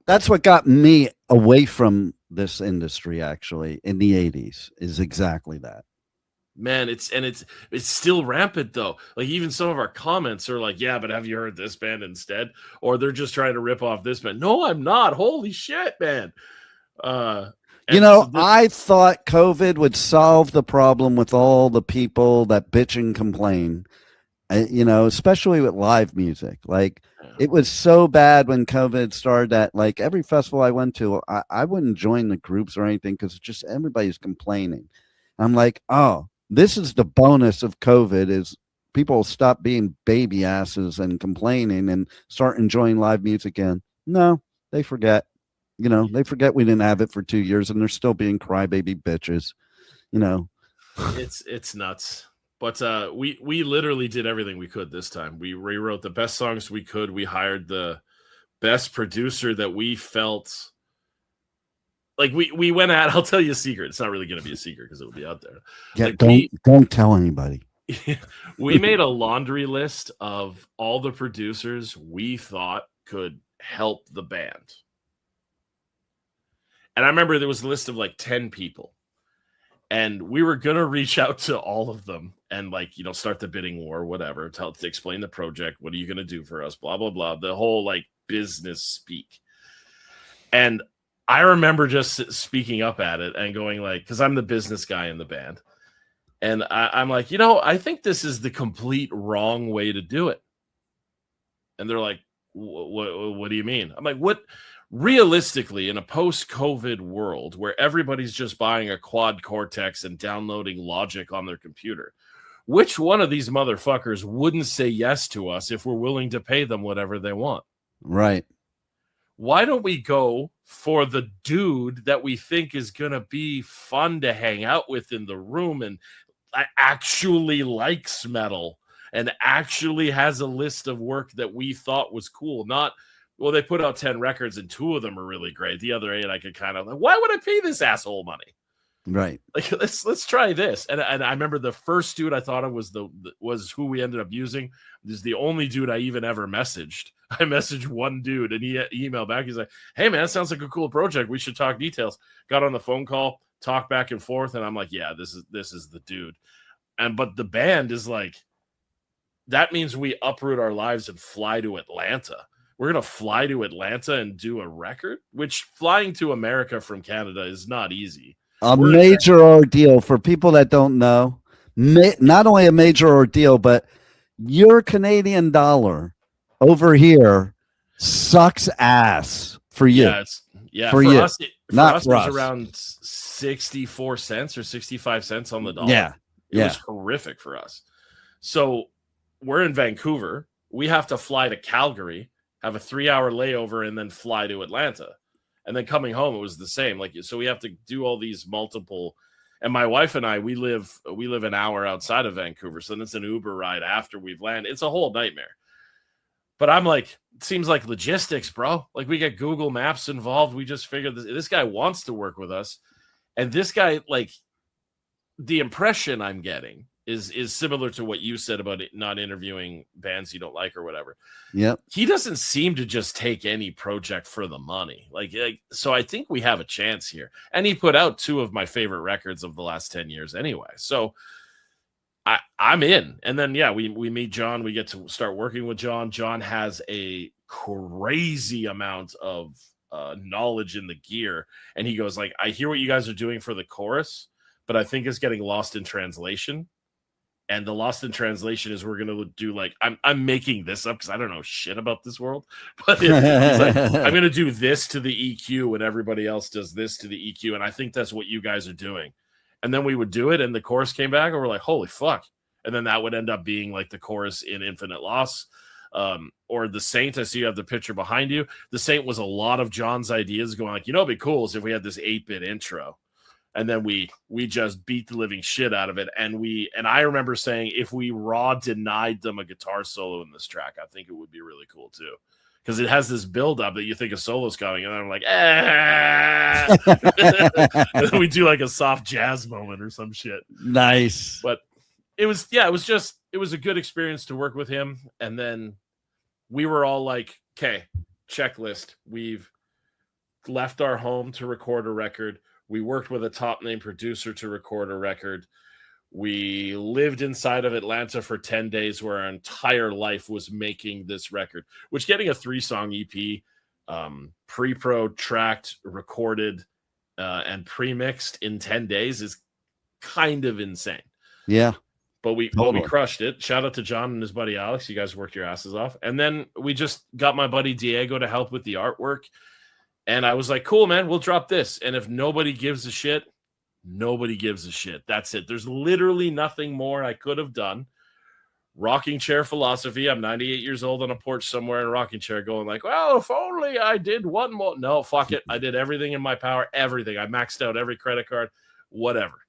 That's what got me away from this industry, actually, in the 80s, is exactly that. Man, it's still rampant though. Like even some of our comments are like, yeah, but have you heard this band instead? Or they're just trying to rip off this band. No, I'm not. Holy shit, man. I thought COVID would solve the problem with all the people that bitch and complain, especially with live music. Like it was so bad when COVID started that like every festival I went to, I wouldn't join the groups or anything because just everybody's complaining. I'm like, oh, this is the bonus of COVID is people stop being baby asses and complaining and start enjoying live music again. No, they forget. You know, they forget we didn't have it for 2 years, and they're still being crybaby bitches. You know, It's nuts. But we literally did everything we could this time. We rewrote the best songs we could. We hired the best producer that we felt like we went at. I'll tell you a secret. It's not really going to be a secret because it will be out there. yeah. Like Don't tell anybody. we made a laundry list of all the producers we thought could help the band. And I remember there was a list of like 10 people. And we were going to reach out to all of them and like, you know, start the bidding war, whatever, to explain the project. What are you going to do for us? Blah, blah, blah. The whole like business speak. And I remember just speaking up at it and going like, because I'm the business guy in the band. And I'm like, you know, I think this is the complete wrong way to do it. And they're like, what do you mean? I'm like, what? Realistically, in a post-COVID world where everybody's just buying a quad cortex and downloading Logic on their computer, which one of these motherfuckers wouldn't say yes to us if we're willing to pay them whatever they want? Right. Why don't we go for the dude that we think is going to be fun to hang out with in the room and actually likes metal and actually has a list of work that we thought was cool? Not, well, they put out 10 records and 2 of them are really great. The other 8, I could kind of like, why would I pay this asshole money? Right. Like, let's try this. And I remember the first dude I thought of was who we ended up using. This is the only dude I even ever messaged. I messaged one dude and he emailed back. He's like, hey man, sounds like a cool project. We should talk details. Got on the phone call, talked back and forth. And I'm like, yeah, this is the dude. But the band is like, that means we uproot our lives and fly to Atlanta. We're going to fly to Atlanta and do a record, which flying to America from Canada is not easy. A major ordeal for people that don't know. Not only a major ordeal, but your Canadian dollar over here sucks ass for you. For you. Us, it was us. around 64 cents or 65 cents on the dollar. It was horrific for us. So we're in Vancouver. We have to fly to Calgary, have a 3-hour layover, and then fly to Atlanta. And then coming home, it was the same. Like, so we have to do all these multiple. And my wife and I, we live an hour outside of Vancouver, so then it's an Uber ride after we've landed. It's a whole nightmare. But I'm like, it seems like logistics, bro. Like, we get Google Maps involved. We just figured this guy wants to work with us, and this guy, like, the impression I'm getting is similar to what you said about it, not interviewing bands you don't like or whatever. Yeah. He doesn't seem to just take any project for the money. Like, so I think we have a chance here. And he put out 2 of my favorite records of the last 10 years anyway. So I'm in. And then, we meet John. We get to start working with John. John has a crazy amount of knowledge in the gear. And he goes like, I hear what you guys are doing for the chorus, but I think it's getting lost in translation. And the lost in translation is we're going to do like, I'm making this up because I don't know shit about this world. But he's like, I'm going to do this to the EQ and everybody else does this to the EQ. And I think that's what you guys are doing. And then we would do it and the chorus came back and we're like, holy fuck. And then that would end up being like the chorus in Infinite Loss. Or The Saint. I see you have the picture behind you. The Saint was a lot of John's ideas going like, it'd be cool is if we had this 8-bit intro. And then we just beat the living shit out of it. And I remember saying if we raw denied them a guitar solo in this track, I think it would be really cool too. Because it has this build up that you think a solo's coming, and then I'm like, and then we do like a soft jazz moment or some shit. Nice. But it was a good experience to work with him. And then we were all like, okay, checklist. We've left our home to record a record. We worked with a top name producer to record a record. We lived inside of Atlanta for 10 days where our entire life was making this record, which getting a 3-song EP, pre-pro tracked, recorded, and pre-mixed in 10 days is kind of insane. Yeah. But we crushed it. Shout out to John and his buddy Alex. You guys worked your asses off. And then we just got my buddy Diego to help with the artwork. And I was like, cool, man, we'll drop this. And if nobody gives a shit, nobody gives a shit. That's it. There's literally nothing more I could have done. rocking chair philosophy. I'm 98 years old on a porch somewhere in a rocking chair going like, well, if only I did one more. No, fuck it. I did everything in my power, everything. I maxed out every credit card, whatever.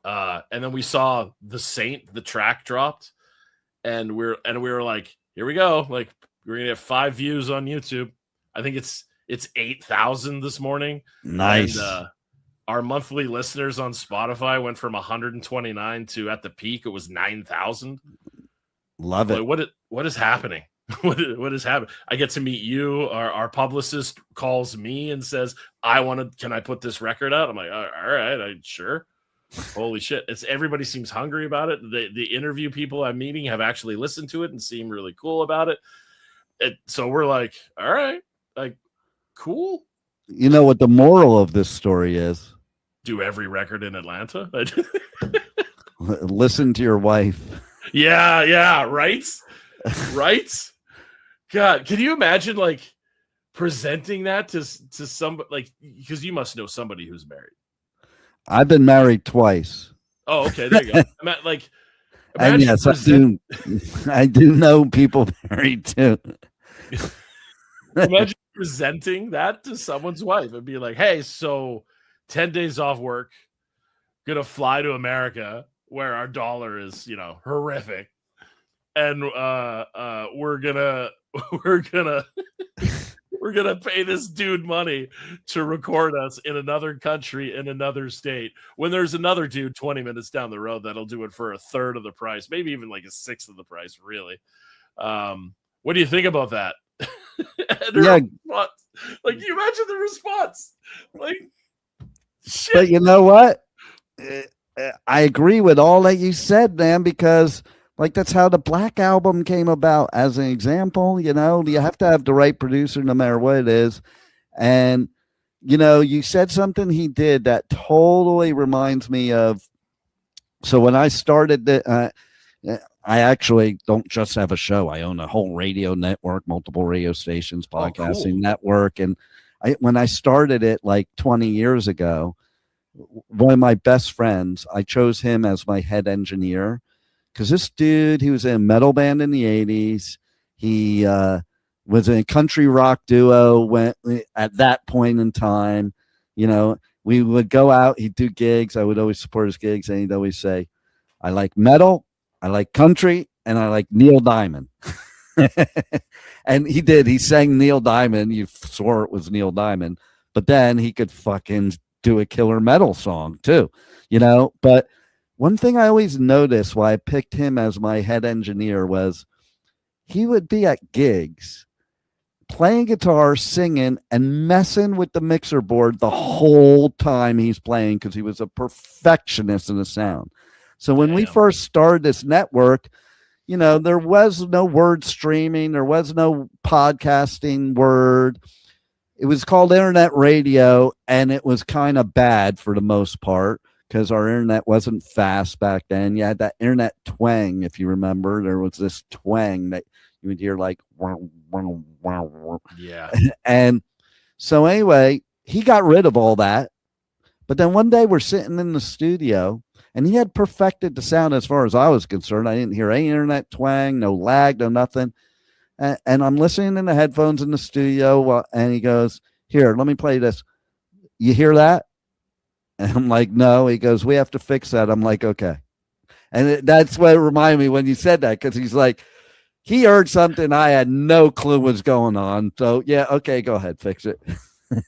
And then we saw The Saint, the track dropped, and we were like, here we go. Like, we're going to get 5 views on YouTube. I think it's 8,000 this morning. Nice. And, our monthly listeners on Spotify went from 129 to, at the peak, it was 9,000. Love it. Like, what is happening? What is happening? I get to meet you. Our publicist calls me and says, can I put this record out? I'm like, all right, sure. Holy shit. Everybody seems hungry about it. The interview people I'm meeting have actually listened to it and seem really cool about it. So we're like, all right, like, cool. You know what the moral of this story is? Do every record in Atlanta. Listen to your wife. Yeah, right. God, can you imagine like presenting that to somebody, like, because you must know somebody who's married. I've been married twice. Oh, okay, there you go. And yes, I do know people married too. Imagine presenting that to someone's wife and be like, hey, so 10 days off work, gonna fly to America where our dollar is, horrific, and we're gonna pay this dude money to record us in another country, in another state, when there's another dude 20 minutes down the road that'll do it for a third of the price, maybe even like a sixth of the price, really. What do you think about that? Yeah. Like, you imagine the response, like, shit. But you know what? I agree with all that you said, man, because like that's how the Black Album came about as an example. You have to have the right producer no matter what it is. And, you said something he did that totally reminds me of. So when I started I actually don't just have a show. I own a whole radio network, multiple radio stations, podcasting network. And when I started it like 20 years ago, one of my best friends, I chose him as my head engineer because this dude, he was in a metal band in the 80s. He was in a country rock duo at that point in time. We would go out, he'd do gigs. I would always support his gigs. And he'd always say, I like metal, I like country, and I like Neil Diamond. And he did. He sang Neil Diamond. You swore it was Neil Diamond. But then he could fucking do a killer metal song too, But one thing I always noticed why I picked him as my head engineer was he would be at gigs playing guitar, singing, and messing with the mixer board the whole time he's playing because he was a perfectionist in the sound. So when we first started this network, there was no word streaming. There was no podcasting word. It was called internet radio, and it was kind of bad for the most part because our internet wasn't fast back then. You had that internet twang, if you remember. There was this twang that you would hear like, yeah. And so anyway, he got rid of all that. But then one day we're sitting in the studio, and he had perfected the sound as far as I was concerned. I didn't hear any internet twang, no lag, no nothing. And I'm listening in the headphones in the studio, and he goes, here, let me play this. You hear that? And I'm like, no. He goes, we have to fix that. I'm like, okay. And that's what it reminded me when you said that, because he's like, he heard something I had no clue was going on. So, yeah, okay, go ahead, fix it.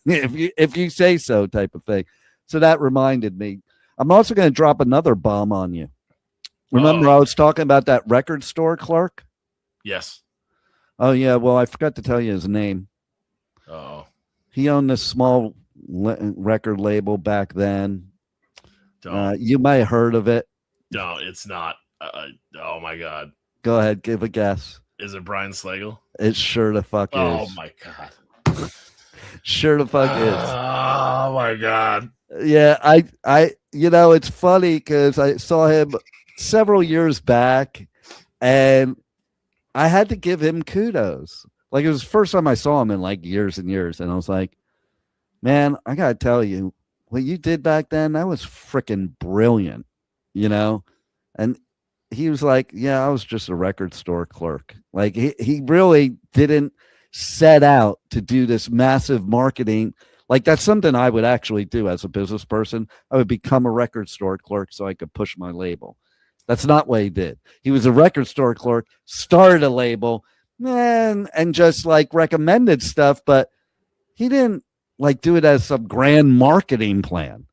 if you say so, type of thing. So that reminded me. I'm also going to drop another bomb on you. Remember, I was talking about that record store clerk? Yes. Oh, yeah. Well, I forgot to tell you his name. Oh. He owned this small record label back then. You might have heard of it. No, it's not. Oh, my God. Go ahead. Give a guess. Is it Brian Slagle? It sure the fuck is. Oh, my God. Sure the fuck is. Oh, my God. Yeah, I it's funny because I saw him several years back, and I had to give him kudos. Like, it was the first time I saw him in like years and years, and I was like, man, I gotta tell you, what you did back then, that was freaking brilliant, And he was like, yeah, I was just a record store clerk. Like he really didn't set out to do this massive marketing. Like that's something I would actually do as a business person. I would become a record store clerk so I could push my label. That's not what he did. He was a record store clerk, started a label, and just like recommended stuff, but he didn't like do it as some grand marketing plan.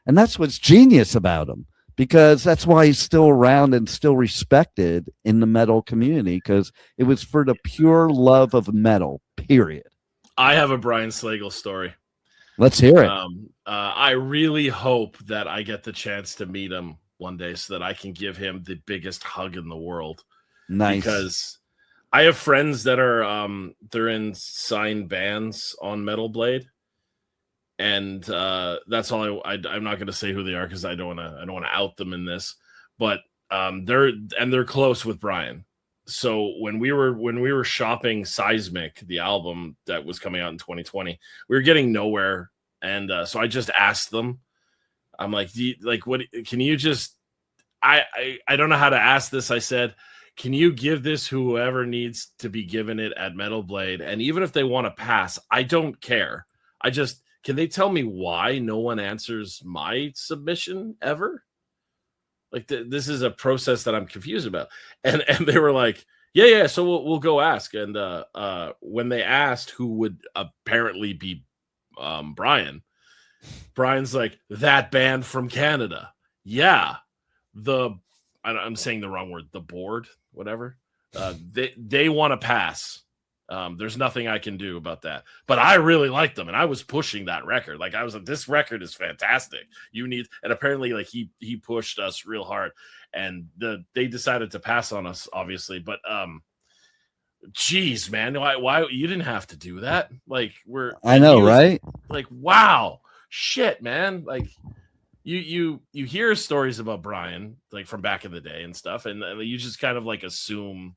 And that's what's genius about him, because that's why he's still around and still respected in the metal community, because it was for the pure love of metal, period. I have a Brian Slagle story. Let's hear it. I really hope that I get the chance to meet him one day so that I can give him the biggest hug in the world. Nice. Because I have friends that are they're in signed bands on Metal Blade. And that's all I'm not going to say who they are because I don't want to out them in this, but they're close with Brian. So when we were shopping Seismic, the album that was coming out in 2020, we were getting nowhere, and so I just asked them. I'm like, what can you just? I don't know how to ask this. I said, can you give this whoever needs to be given it at Metal Blade, and even if they want to pass, I don't care. Can they tell me why no one answers my submission ever? Like this is a process that I'm confused about. And they were like, yeah. So we'll go ask. And when they asked who would apparently be Brian's like, that band from Canada. Yeah. I'm saying the wrong word. The board, whatever. They want to pass. There's nothing I can do about that, but I really liked them, and I was pushing that record. Like I was like, this record is fantastic. And apparently, like he pushed us real hard, and they decided to pass on us, obviously. But geez, man, why you didn't have to do that? Like I know, right? Like wow, shit, man. Like you hear stories about Brian like from back in the day and stuff, and you just kind of like assume.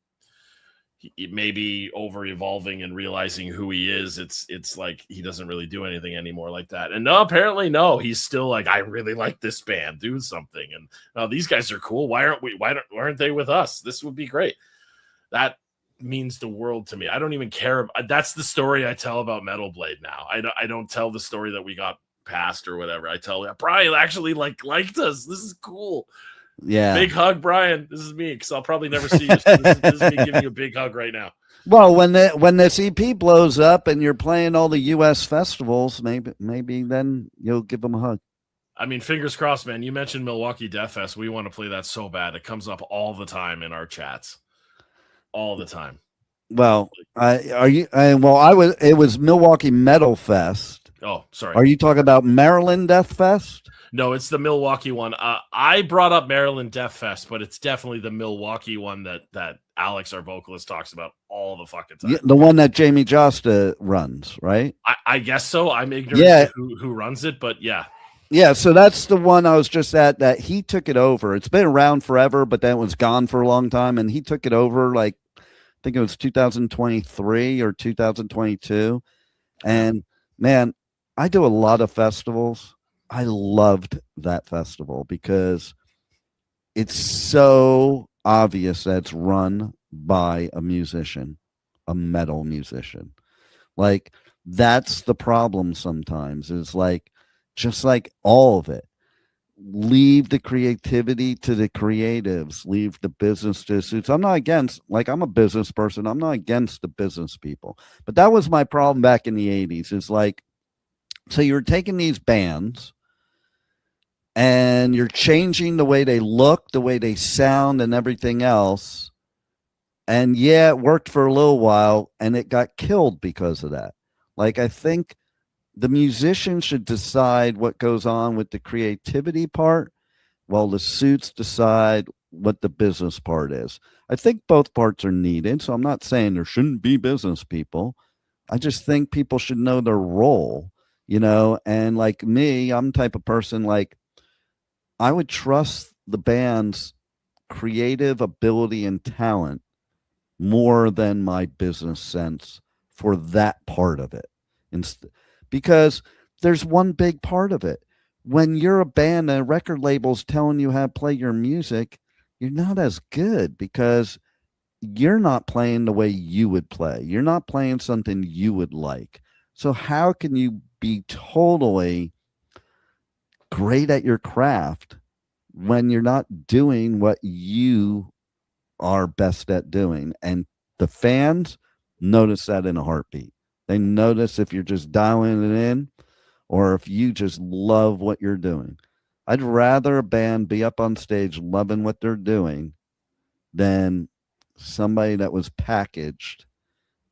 Maybe over evolving and realizing who he is, it's like he doesn't really do anything anymore like that. And no, apparently no, he's still like, I really like this band, do something, and these guys are cool. Why aren't they with us? This would be great. That means the world to me. I don't even care. That's the story I tell about Metal Blade now. I don't tell the story that we got passed or whatever. I tell Brian actually liked us. This is cool. Yeah. Big hug, Brian. This is me, because I'll probably never see you. So this is me giving you a big hug right now. Well, when this EP blows up and you're playing all the U.S. festivals, maybe then you'll give them a hug. I mean, fingers crossed, man. You mentioned Milwaukee Death Fest. We want to play that so bad. It comes up all the time in our chats. All the time. Well, it was Milwaukee Metal Fest. Oh, sorry. Are you talking about Maryland Death Fest? No, it's the Milwaukee one. I brought up Maryland Death Fest, but it's definitely the Milwaukee one that Alex, our vocalist, talks about all the fucking time. Yeah, the one that Jamie Josta runs, right? I guess so. I'm ignorant to who runs it, but yeah. Yeah, so that's the one I was just at, that he took it over. It's been around forever, but then it was gone for a long time, and he took it over, like, I think it was 2023 or 2022. And, man, I do a lot of festivals. I loved that festival because it's so obvious that it's run by a musician, a metal musician. Like, that's the problem sometimes, is like, just like all of it, leave the creativity to the creatives, leave the business to the suits. I'm not against, like, I'm a business person. I'm not against the business people, but that was my problem back in the 80s. Is like, so you're taking these bands and you're changing the way they look, the way they sound, and everything else. And yeah, it worked for a little while, and it got killed because of that. Like, I think the musician should decide what goes on with the creativity part, while the suits decide what the business part is. I think both parts are needed, so I'm not saying there shouldn't be business people. I just think people should know their role, and like me, I'm the type of person, like, I would trust the band's creative ability and talent more than my business sense for that part of it. Because there's one big part of it. When you're a band and a record label's telling you how to play your music, you're not as good because you're not playing the way you would play. You're not playing something you would like. So how can you be totally great at your craft when you're not doing what you are best at doing? And the fans notice that in a heartbeat. They notice if you're just dialing it in or if you just love what you're doing. I'd rather a band be up on stage loving what they're doing than somebody that was packaged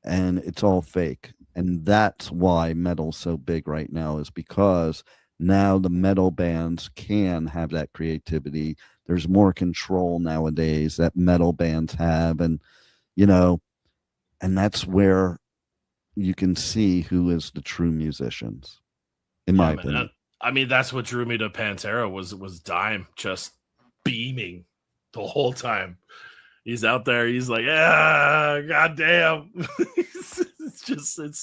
and it's all fake. And that's why metal's so big right now, is because now the metal bands can have that creativity. There's more control nowadays that metal bands have. And, and that's where you can see who is the true musicians, in my opinion. That's what drew me to Pantera was Dime just beaming the whole time. He's out there. He's like, goddamn.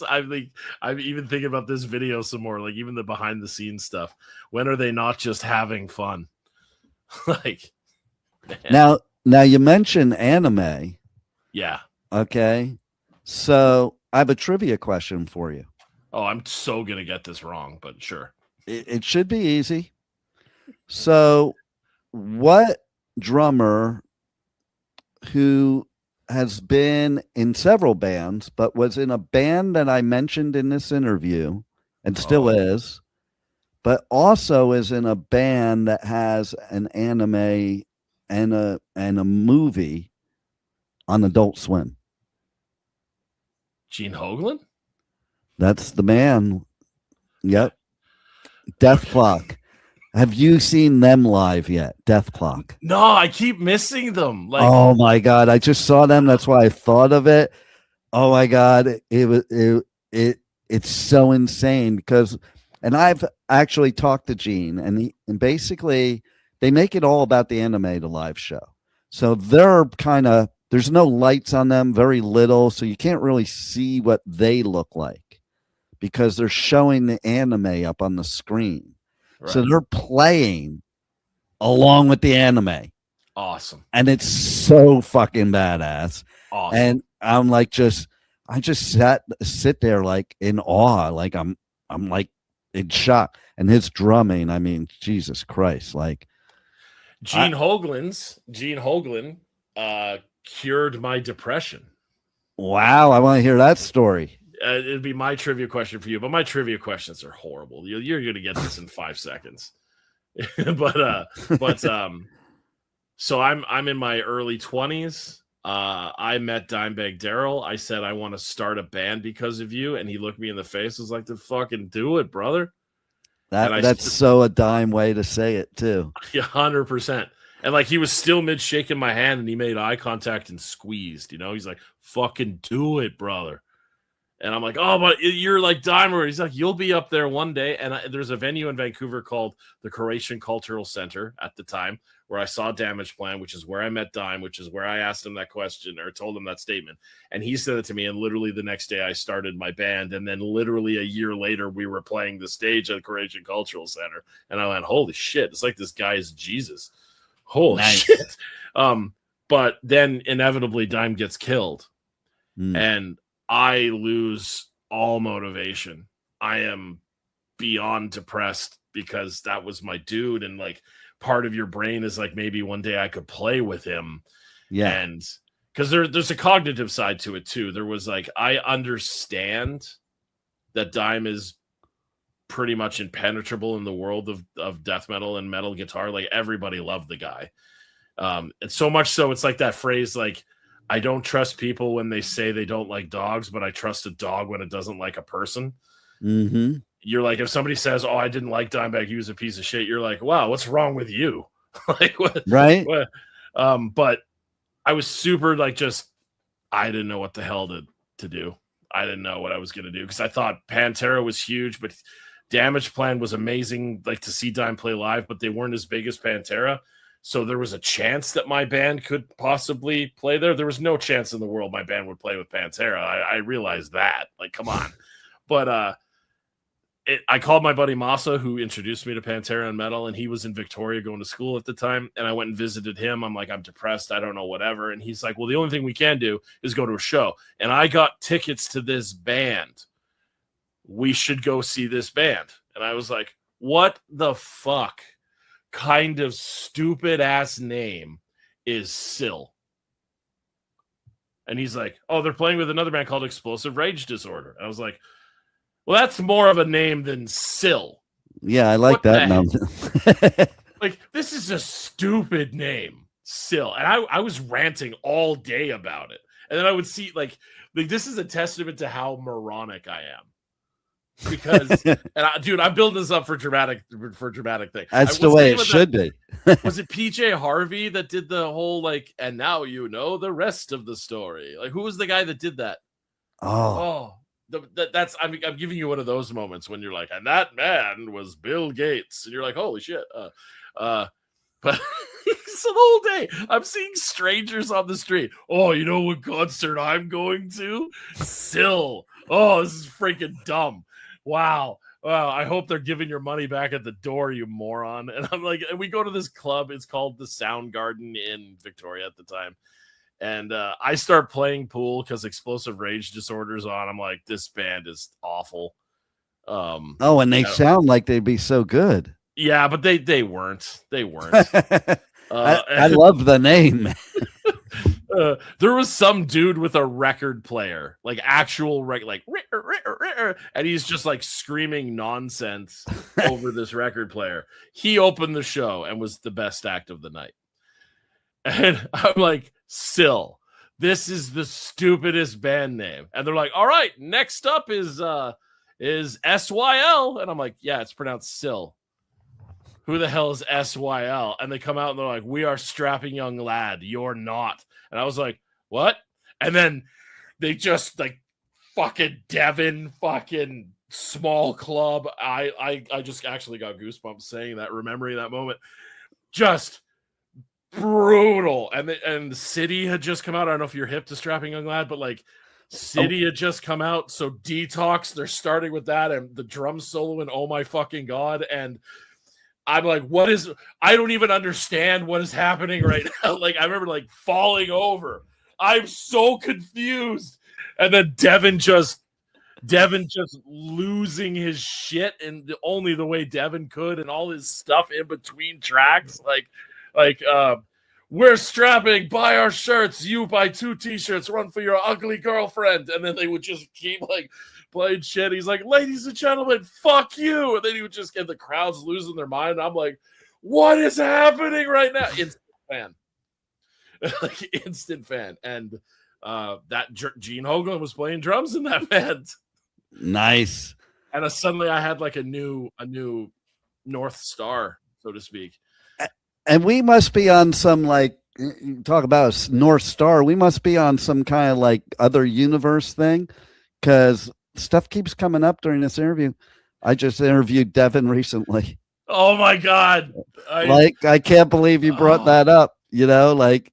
I'm even thinking about this video some more, like even the behind the scenes stuff. When are they not just having fun? Like, man. Now you mentioned anime. Yeah. Okay. So I have a trivia question for you. Oh, I'm so going to get this wrong, but sure. It should be easy. So what drummer who has been in several bands, but was in a band that I mentioned in this interview and still is, but also is in a band that has an anime and a movie on Adult Swim? Gene Hoglan? That's the man. Yep. Death Clock. Have you seen them live yet? Death Clock. No, I keep missing them. Like, oh my God, I just saw them. That's why I thought of it. Oh my God, it's so insane because, and I've actually talked to Gene, and basically they make it all about the anime, the live show. So they're there's no lights on them, very little, so you can't really see what they look like because they're showing the anime up on the screen. Right. So they're playing along with the anime. Awesome. And it's so fucking badass. Awesome. And I'm like, I just sit there like in awe. Like I'm like in shock. And his drumming, I mean, Jesus Christ. Like Gene Hoglan cured my depression. Wow. I want to hear that story. It'd be my trivia question for you, but my trivia questions are horrible. You're going to get this in 5 seconds. So I'm in my early 20s. I met Dimebag Darrell. I said, I want to start a band because of you. And he looked me in the face. Was like, to fucking do it, brother. That's so a dime way to say it too. 100%. And like, he was still mid shaking my hand and he made eye contact and squeezed, he's like, fucking do it, brother. And I'm like, oh, but you're like Dimer. He's like, you'll be up there one day. And there's a venue in Vancouver called the Croatian Cultural Center at the time where I saw Damage Plan, which is where I met Dime, which is where I asked him that question or told him that statement. And he said it to me. And literally the next day I started my band. And then literally a year later, we were playing the stage at the Croatian Cultural Center. And I went, holy shit. It's like this guy is Jesus. Holy shit. But then inevitably Dime gets killed. And I lose all motivation. I am beyond depressed because that was my dude. And like part of your brain is like, maybe one day I could play with him. Yeah. And because there's a cognitive side to it too. There was like, I understand that Dime is pretty much impenetrable in the world of death metal and metal guitar. Like everybody loved the guy. And so much so it's like that phrase, like, I don't trust people when they say they don't like dogs, but I trust a dog when it doesn't like a person. Mm-hmm. You're like, if somebody says, oh, I didn't like Dimebag, he was a piece of shit. You're like, wow, what's wrong with you? Like, what? Right. What? But I was super like, I didn't know what the hell to do. I didn't know what I was going to do because I thought Pantera was huge, but Damage Plan was amazing. Like to see Dime play live, but they weren't as big as Pantera. So there was a chance that my band could possibly play there. There was no chance in the world my band would play with Pantera. I realized that. Like, come on. But I called my buddy Masa, who introduced me to Pantera and metal, and he was in Victoria going to school at the time. And I went and visited him. I'm like, I'm depressed. I don't know, whatever. And he's like, well, the only thing we can do is go to a show. And I got tickets to this band. We should go see this band. And I was like, what the fuck kind of stupid ass name is Sill? And he's like, oh, they're playing with another band called Explosive Rage Disorder. I was like, well, that's more of a name than Sill. Yeah, I like that name. Like, this is a stupid name, Sill. And I was ranting all day about it. And then I would see, like this is a testament to how moronic I am. Because, dude, I'm building this up for dramatic thing. That's the way it should be. Was it PJ Harvey that did the whole, like, and now you know the rest of the story? Like, who was the guy that did that? That's I'm giving you one of those moments when you're like, and that man was Bill Gates, and you're like, holy shit. But so the whole day I'm seeing strangers on the street. Oh, you know what concert I'm going to? Sill. Oh, this is freaking dumb. Wow. Well, I hope they're giving your money back at the door, you moron. And I'm like, and we go to this club. It's called the Soundgarden in Victoria at the time. And I start playing pool because Explosive Rage Disorder's on. I'm like, this band is awful. And they sound like they'd be so good. Yeah, but they weren't. They weren't. I love the name. There was some dude with a record player, like actual and he's just like screaming nonsense over this record player. He opened the show and was the best act of the night. And I'm like, Sill, this is the stupidest band name. And they're like, all right, next up is SYL. And I'm like, yeah, it's pronounced Sill. Who the hell is SYL? And they come out and they're like, we are strapping young lad. You're not. And I was like, what? And then they just like fucking Devon, fucking small club. I just actually got goosebumps saying that, remembering that moment. Just brutal. And the City had just come out. I don't know if you're hip to strapping young lad, but like City had just come out. So Detox, they're starting with that, and the drum solo and oh my fucking god. And I'm like, I don't even understand what is happening right now. Like, I remember like falling over. I'm so confused. And then Devon just losing his shit in only the way Devon could, and all his stuff in between tracks. Like, we're strapping, buy our shirts, you buy 2 t-shirts, run for your ugly girlfriend. And then they would just keep like playing shit. He's like, ladies and gentlemen, fuck you. And then he would just get the crowds losing their mind. And I'm like, what is happening right now? Instant fan. Like, instant fan. And that Gene Hoglan was playing drums in that band. Nice. And suddenly I had like a new North Star, so to speak. And we must be on some, like, talk about a North Star. We must be on some kind of like other universe thing, because stuff keeps coming up during this interview. I just interviewed Devon recently. Oh my God. I can't believe you brought that up, you know, like,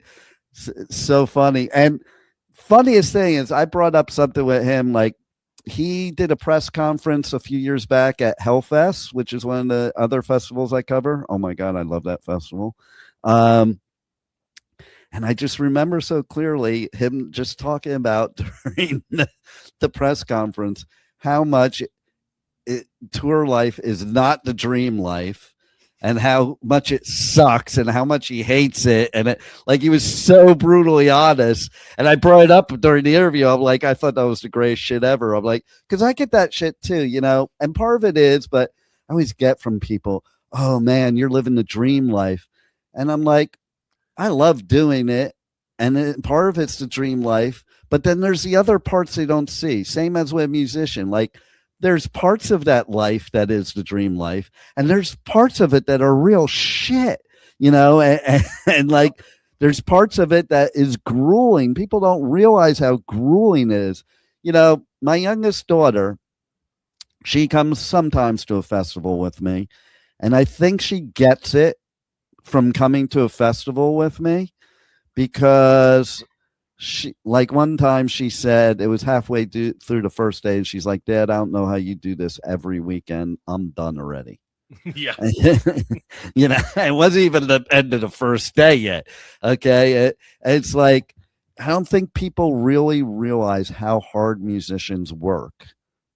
so funny. And funniest thing is I brought up something with him, like, he did a press conference a few years back at Hellfest, which is one of the other festivals I cover. Oh my God, I love that festival. And I just remember so clearly him just talking about during the press conference how much tour life is not the dream life, and how much it sucks and how much he hates it. And like, he was so brutally honest. And I brought it up during the interview. I'm like, I thought that was the greatest shit ever. I'm like, because I get that shit too, you know, and part of it is, but I always get from people, oh man, you're living the dream life. And I'm like, I love doing it. And part of it's the dream life, but then there's the other parts they don't see. Same as with a musician. Like, there's parts of that life that is the dream life, and there's parts of it that are real shit, you know, and like, there's parts of it that is grueling. People don't realize how grueling it is. You know, my youngest daughter, she comes sometimes to a festival with me, and I think she gets it from coming to a festival with me, because she, like, one time she said it was halfway through the first day, and she's like, Dad, I don't know how you do this every weekend. I'm done already. Yeah. You know, it wasn't even the end of the first day yet. Okay. It's like, I don't think people really realize how hard musicians work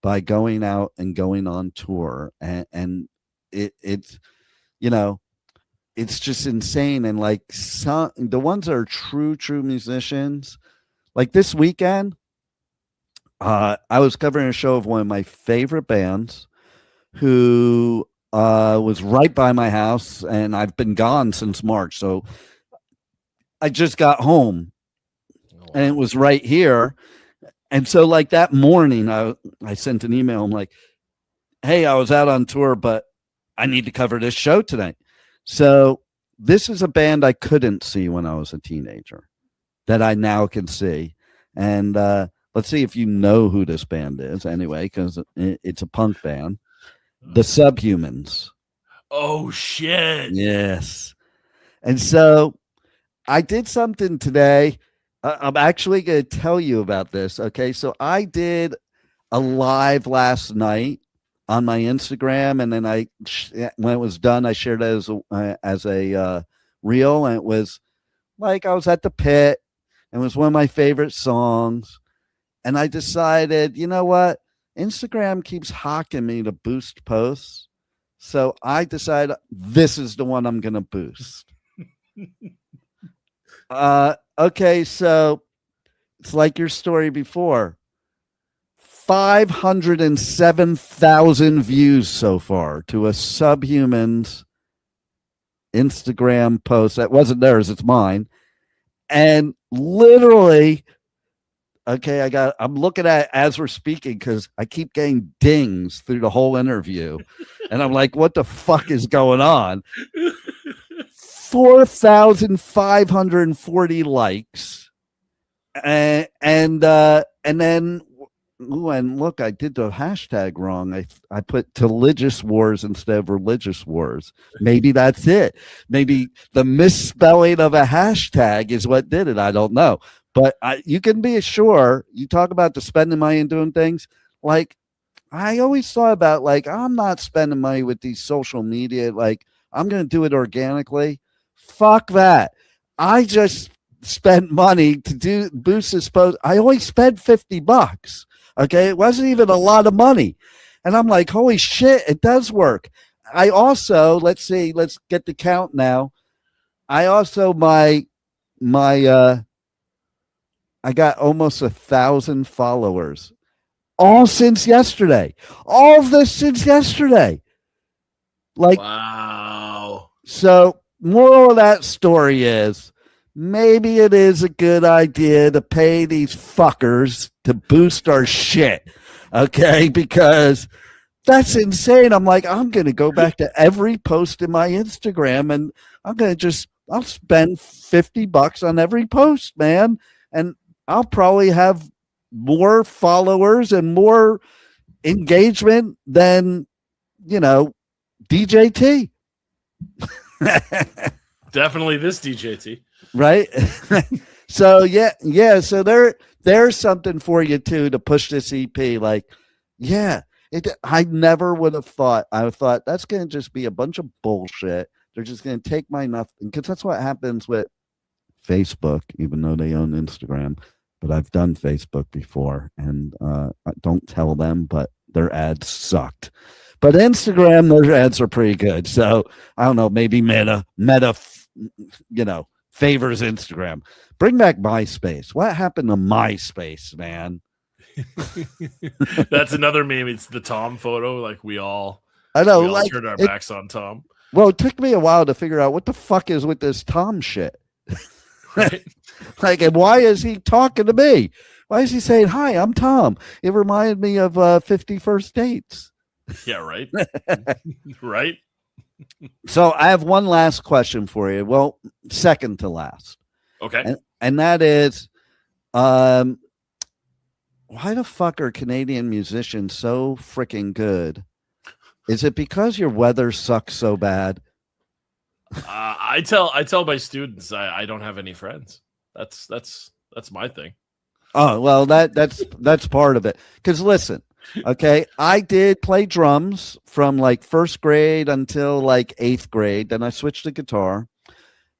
by going out and going on tour. And it's, you know, it's just insane. And like the ones that are true musicians, like this weekend, I was covering a show of one of my favorite bands who was right by my house, and I've been gone since March. So I just got home and it was right here. And so like that morning, I sent an email. I'm like, hey, I was out on tour, but I need to cover this show tonight. So this is a band I couldn't see when I was a teenager that I now can see. And let's see if you know who this band is anyway, because it's a punk band. The Subhumans. Oh, shit. Yes. And so I did something today. I'm actually going to tell you about this. Okay. So I did a live last night on my Instagram. And then when it was done, I shared it as a reel. And it was like, I was at the pit, and it was one of my favorite songs. And I decided, you know what? Instagram keeps hawking me to boost posts. So I decided this is the one I'm going to boost. Okay. So it's like your story before. 507,000 views so far to a Subhumans Instagram post. That wasn't theirs. It's mine. And literally, okay, I'm looking at it as we're speaking because I keep getting dings through the whole interview. And I'm like, what the fuck is going on? 4,540 likes. And then, and look, I did the hashtag wrong. I put religious wars instead of religious wars. Maybe that's it. Maybe the misspelling of a hashtag is what did it. I don't know. But you can be sure, you talk about the spending money and doing things, like I always thought about, like, I'm not spending money with these social media. Like, I'm going to do it organically. Fuck that. I just spent money to boost this post. I only spent $50. Okay. It wasn't even a lot of money. And I'm like, holy shit, it does work. I also, let's get the count now. I also, I got almost 1,000 followers, all since yesterday. All of this since yesterday. Like, wow. So moral of that story is maybe it is a good idea to pay these fuckers to boost our shit. Okay. Because that's insane. I'm like, I'm going to go back to every post in my Instagram, and I'll spend $50 on every post, man. And I'll probably have more followers and more engagement than, DJT. Definitely this DJT. Right. So yeah. So there's something for you too, to push this EP. Like, yeah, I never would have thought. I thought that's going to just be a bunch of bullshit. They're just going to take my nothing, because that's what happens with Facebook, even though they own Instagram. But I've done Facebook before, and don't tell them, but their ads sucked. But Instagram, their ads are pretty good. So I don't know, maybe Meta, favors Instagram. Bring back MySpace. What happened to MySpace, man? That's another meme. It's the Tom photo. Like we all turned our backs on Tom. Well, it took me a while to figure out what the fuck is with this Tom shit. Right. Like, and why is he talking to me? Why is he saying, hi, I'm Tom? It reminded me of 50 First Dates. Yeah, right. Right. So I have one last question for you. Well, second to last. Okay. And that is, why the fuck are Canadian musicians so freaking good? Is it because your weather sucks so bad? I tell my students I don't have any friends. That's That's my thing. Oh, well, that's part of it. Because listen, okay, I did play drums from like first grade until like eighth grade. Then I switched to guitar.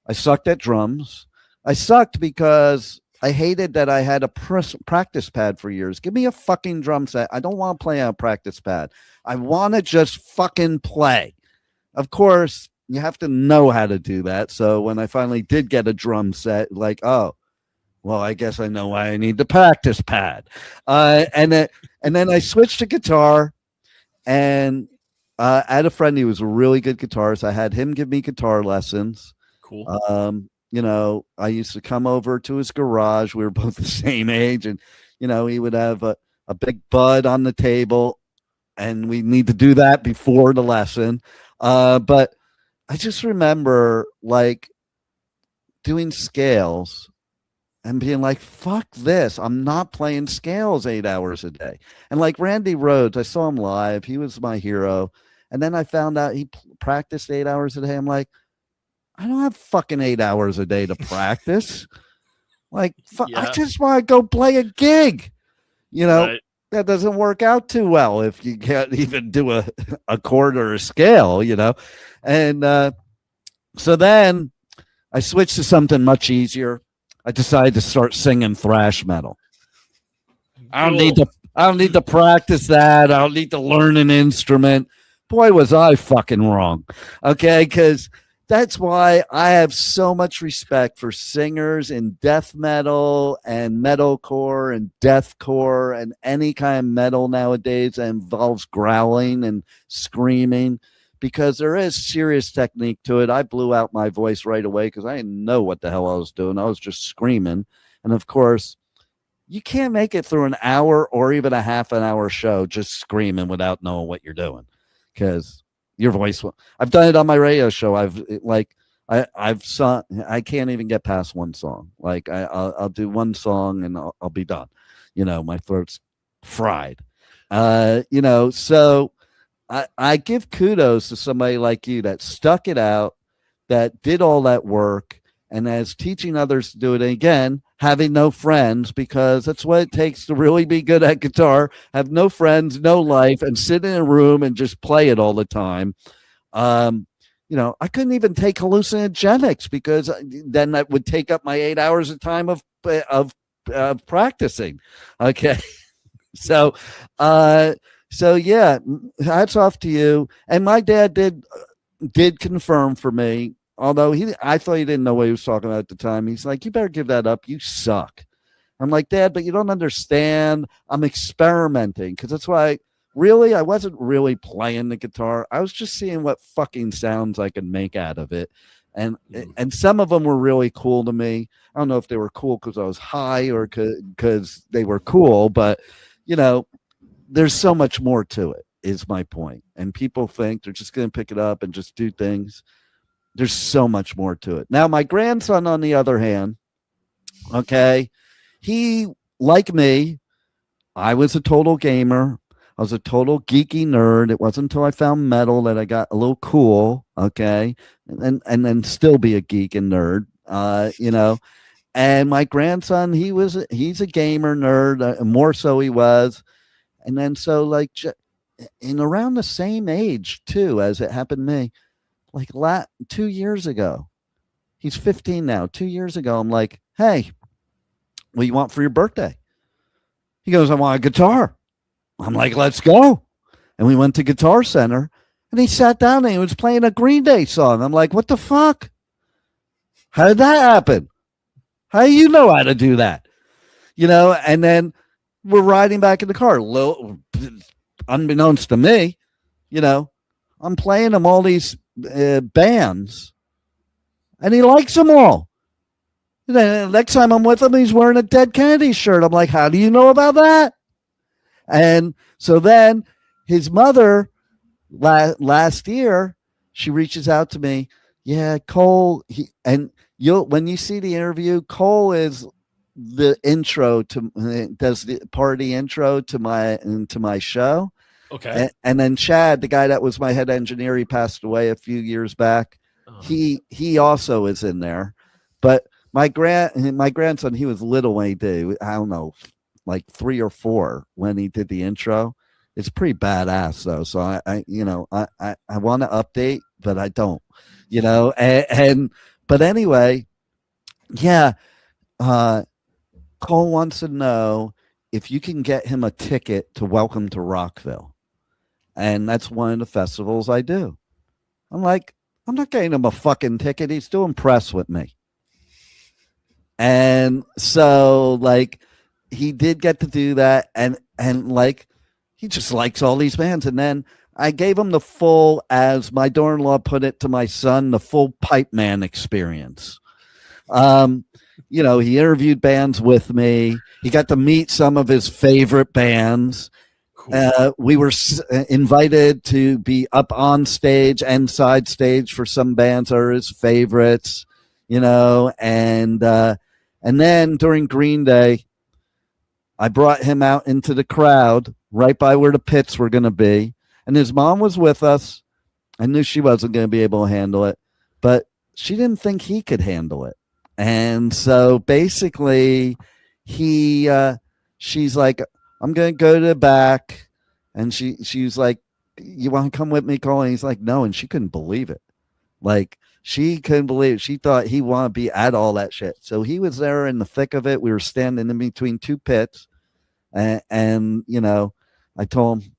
I sucked at drums. I sucked because I hated that I had a practice pad for years. Give me a fucking drum set. I don't want to play on a practice pad. I want to just fucking play. Of course, you have to know how to do that. So when I finally did get a drum set, like, oh, well, I guess I know why I need the practice pad. And then I switched to guitar, and I had a friend who was a really good guitarist. I had him give me guitar lessons. Cool. You know, I used to come over to his garage. We were both the same age, and you know, he would have a big bud on the table, and we need to do that before the lesson. But I just remember like doing scales and being like, fuck this. I'm not playing scales 8 hours a day. And like Randy Rhoads, I saw him live. He was my hero. And then I found out he practiced 8 hours a day. I'm like, I don't have fucking 8 hours a day to practice. Like, I just want to go play a gig. You know, right. That doesn't work out too well if you can't even do a chord or a scale, you know. And so then I switched to something much easier. I decided to start singing thrash metal. I don't need to practice that. I don't need to learn an instrument. Boy, was I fucking wrong. Okay, because that's why I have so much respect for singers in death metal and metalcore and deathcore and any kind of metal nowadays that involves growling and screaming, because there is serious technique to it. I blew out my voice right away because I didn't know what the hell I was doing. I was just screaming. And of course, you can't make it through an hour or even a half an hour show just screaming without knowing what you're doing, because your voice. I've done it on my radio show. I've sung. I can't even get past one song. Like I'll do one song and I'll be done. You know, my throat's fried. You know, so I give kudos to somebody like you that stuck it out, that did all that work, and as teaching others to do it. And again, having no friends, because that's what it takes to really be good at guitar. Have no friends, no life, and sit in a room and just play it all the time. You know, I couldn't even take hallucinogenics because then that would take up my 8 hours of time of practicing. Okay. So yeah, hats off to you. And my dad did confirm for me, although I thought he didn't know what he was talking about at the time. He's like, you better give that up. You suck. I'm like, Dad, but you don't understand. I'm experimenting, because that's why I wasn't really playing the guitar. I was just seeing what fucking sounds I could make out of it. And some of them were really cool to me. I don't know if they were cool because I was high or because they were cool, but you know, there's so much more to it, is my point. And people think they're just going to pick it up and just do things. There's so much more to it. Now, my grandson, on the other hand, okay, he, like me, I was a total gamer. I was a total geeky nerd. It wasn't until I found metal that I got a little cool, okay, and then still be a geek and nerd, you know. And my grandson, he's a gamer nerd, more so he was. And then so like in around the same age too as it happened to me, like 2 years ago, he's 15 now. 2 years ago, I'm like, hey, what do you want for your birthday? He goes, I want a guitar. I'm like, let's go. And we went to Guitar Center, and he sat down and he was playing a Green Day song. I'm like, what the fuck? How did that happen? How do you know how to do that? You know, and then we're riding back in the car. Unbeknownst to me, you know, I'm playing him all these bands, and he likes them all. And then next time I'm with him, he's wearing a Dead Kennedy shirt. I'm like, how do you know about that? And so then his mother last year, she reaches out to me. Yeah, Cole. When you see the interview, Cole is the intro to does the party intro to my show. Okay. And then Chad, the guy that was my head engineer, he passed away a few years back. He also is in there. But my grandson, he was little when he did. I don't know, like 3 or 4 when he did the intro. It's pretty badass though. So I want to update, but I don't, but anyway, yeah. Cole wants to know if you can get him a ticket to Welcome to Rockville. And that's one of the festivals I do. I'm like, I'm not getting him a fucking ticket. He's still impressed with me. And so like he did get to do that. And like, he just likes all these bands. And then I gave him the full, as my daughter-in-law put it to my son, the full Pipeman experience. He interviewed bands with me. He got to meet some of his favorite bands. Cool. We were invited to be up on stage and side stage for some bands that are his favorites, and then during Green Day, I brought him out into the crowd right by where the pits were going to be. And his mom was with us. I knew she wasn't going to be able to handle it, but she didn't think he could handle it. And so basically she's like, I'm going to go to the back. And she's like, you want to come with me, Cole? And he's like, no. And she couldn't believe it. Like, she couldn't believe it. She thought he wanted to be at all that shit. So he was there in the thick of it. We were standing in between 2 pits. And I told him,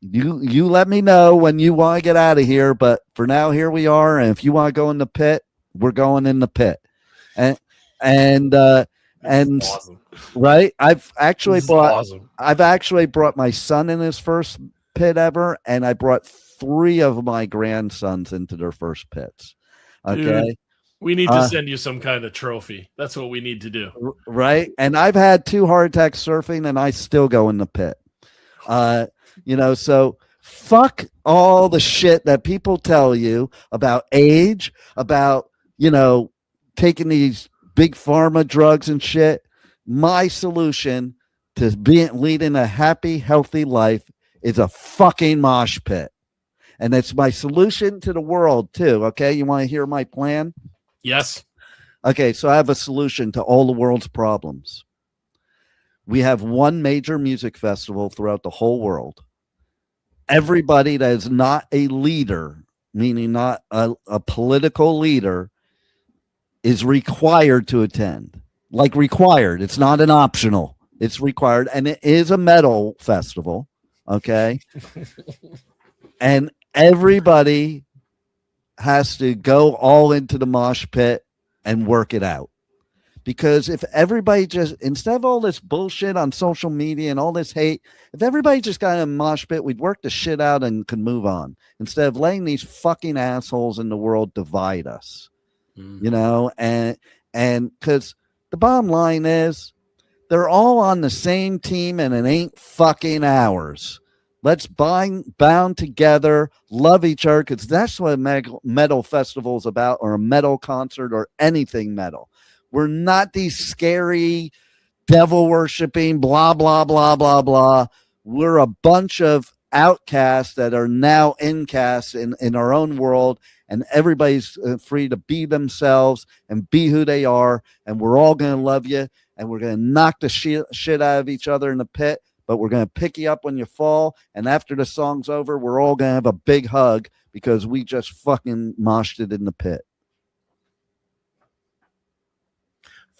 you let me know when you want to get out of here. But for now, here we are. And if you want to go in the pit, we're going in the pit. And awesome. Right. I've actually brought my son in his first pit ever. And I brought 3 of my grandsons into their first pits. Okay. Dude, we need to send you some kind of trophy. That's what we need to do. Right. And I've had 2 heart attacks surfing and I still go in the pit. So fuck all the shit that people tell you about age, about, taking these big pharma drugs and shit. My solution to leading a happy, healthy life is a fucking mosh pit. And it's my solution to the world too. Okay. You want to hear my plan? Yes. Okay. So I have a solution to all the world's problems. We have one major music festival throughout the whole world. Everybody that is not a leader, meaning not a political leader, is required to attend. Like required. It's not an optional. It's required. And it is a metal festival. Okay. And everybody has to go all into the mosh pit and work it out. Because if everybody just, instead of all this bullshit on social media and all this hate, if everybody just got in a mosh pit, we'd work the shit out and could move on. Instead of letting these fucking assholes in the world divide us. And because the bottom line is they're all on the same team and it ain't fucking ours. Let's bound together, love each other, because that's what a metal festival is about, or a metal concert, or anything metal. We're not these scary devil worshiping blah blah blah blah blah. We're a bunch of outcasts that are now incasts in our own world. And everybody's free to be themselves and be who they are. And we're all going to love you. And we're going to knock the shit out of each other in the pit. But we're going to pick you up when you fall. And after the song's over, we're all going to have a big hug because we just fucking moshed it in the pit.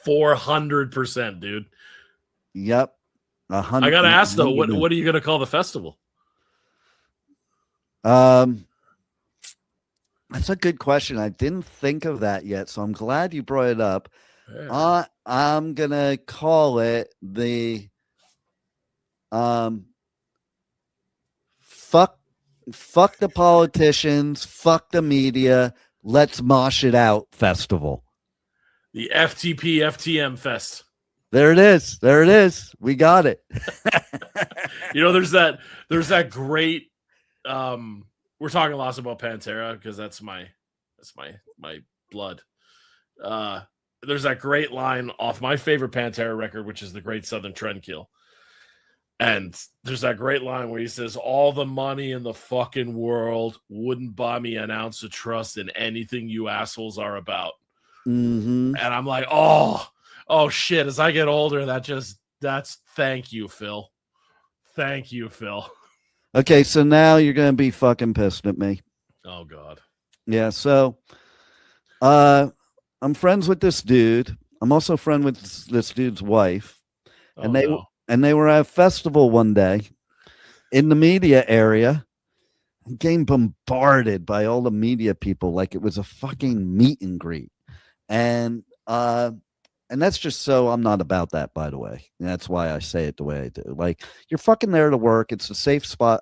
400%, dude. Yep. 100. I got to ask, though, what are you going to call the festival? That's a good question. I didn't think of that yet, so I'm glad you brought it up. Yeah. I'm gonna call it the fuck the politicians, fuck the media, let's mosh it out festival. The FTP FTM Fest. There it is. There it is. We got it. There's that great we're talking lots about Pantera because that's my blood. There's that great line off my favorite Pantera record, which is The Great Southern Trendkill. And there's that great line where he says, all the money in the fucking world wouldn't buy me an ounce of trust in anything you assholes are about. Mm-hmm. And I'm like, oh shit. As I get older, that's thank you, Phil. Thank you, Phil. Okay, so now you're gonna be fucking pissed at me. Oh God. Yeah, so I'm friends with this dude. I'm also friend with this dude's wife. And they were at a festival one day in the media area, getting bombarded by all the media people like it was a fucking meet and greet. And that's just so I'm not about that, by the way. And that's why I say it the way I do. Like, you're fucking there to work. It's a safe spot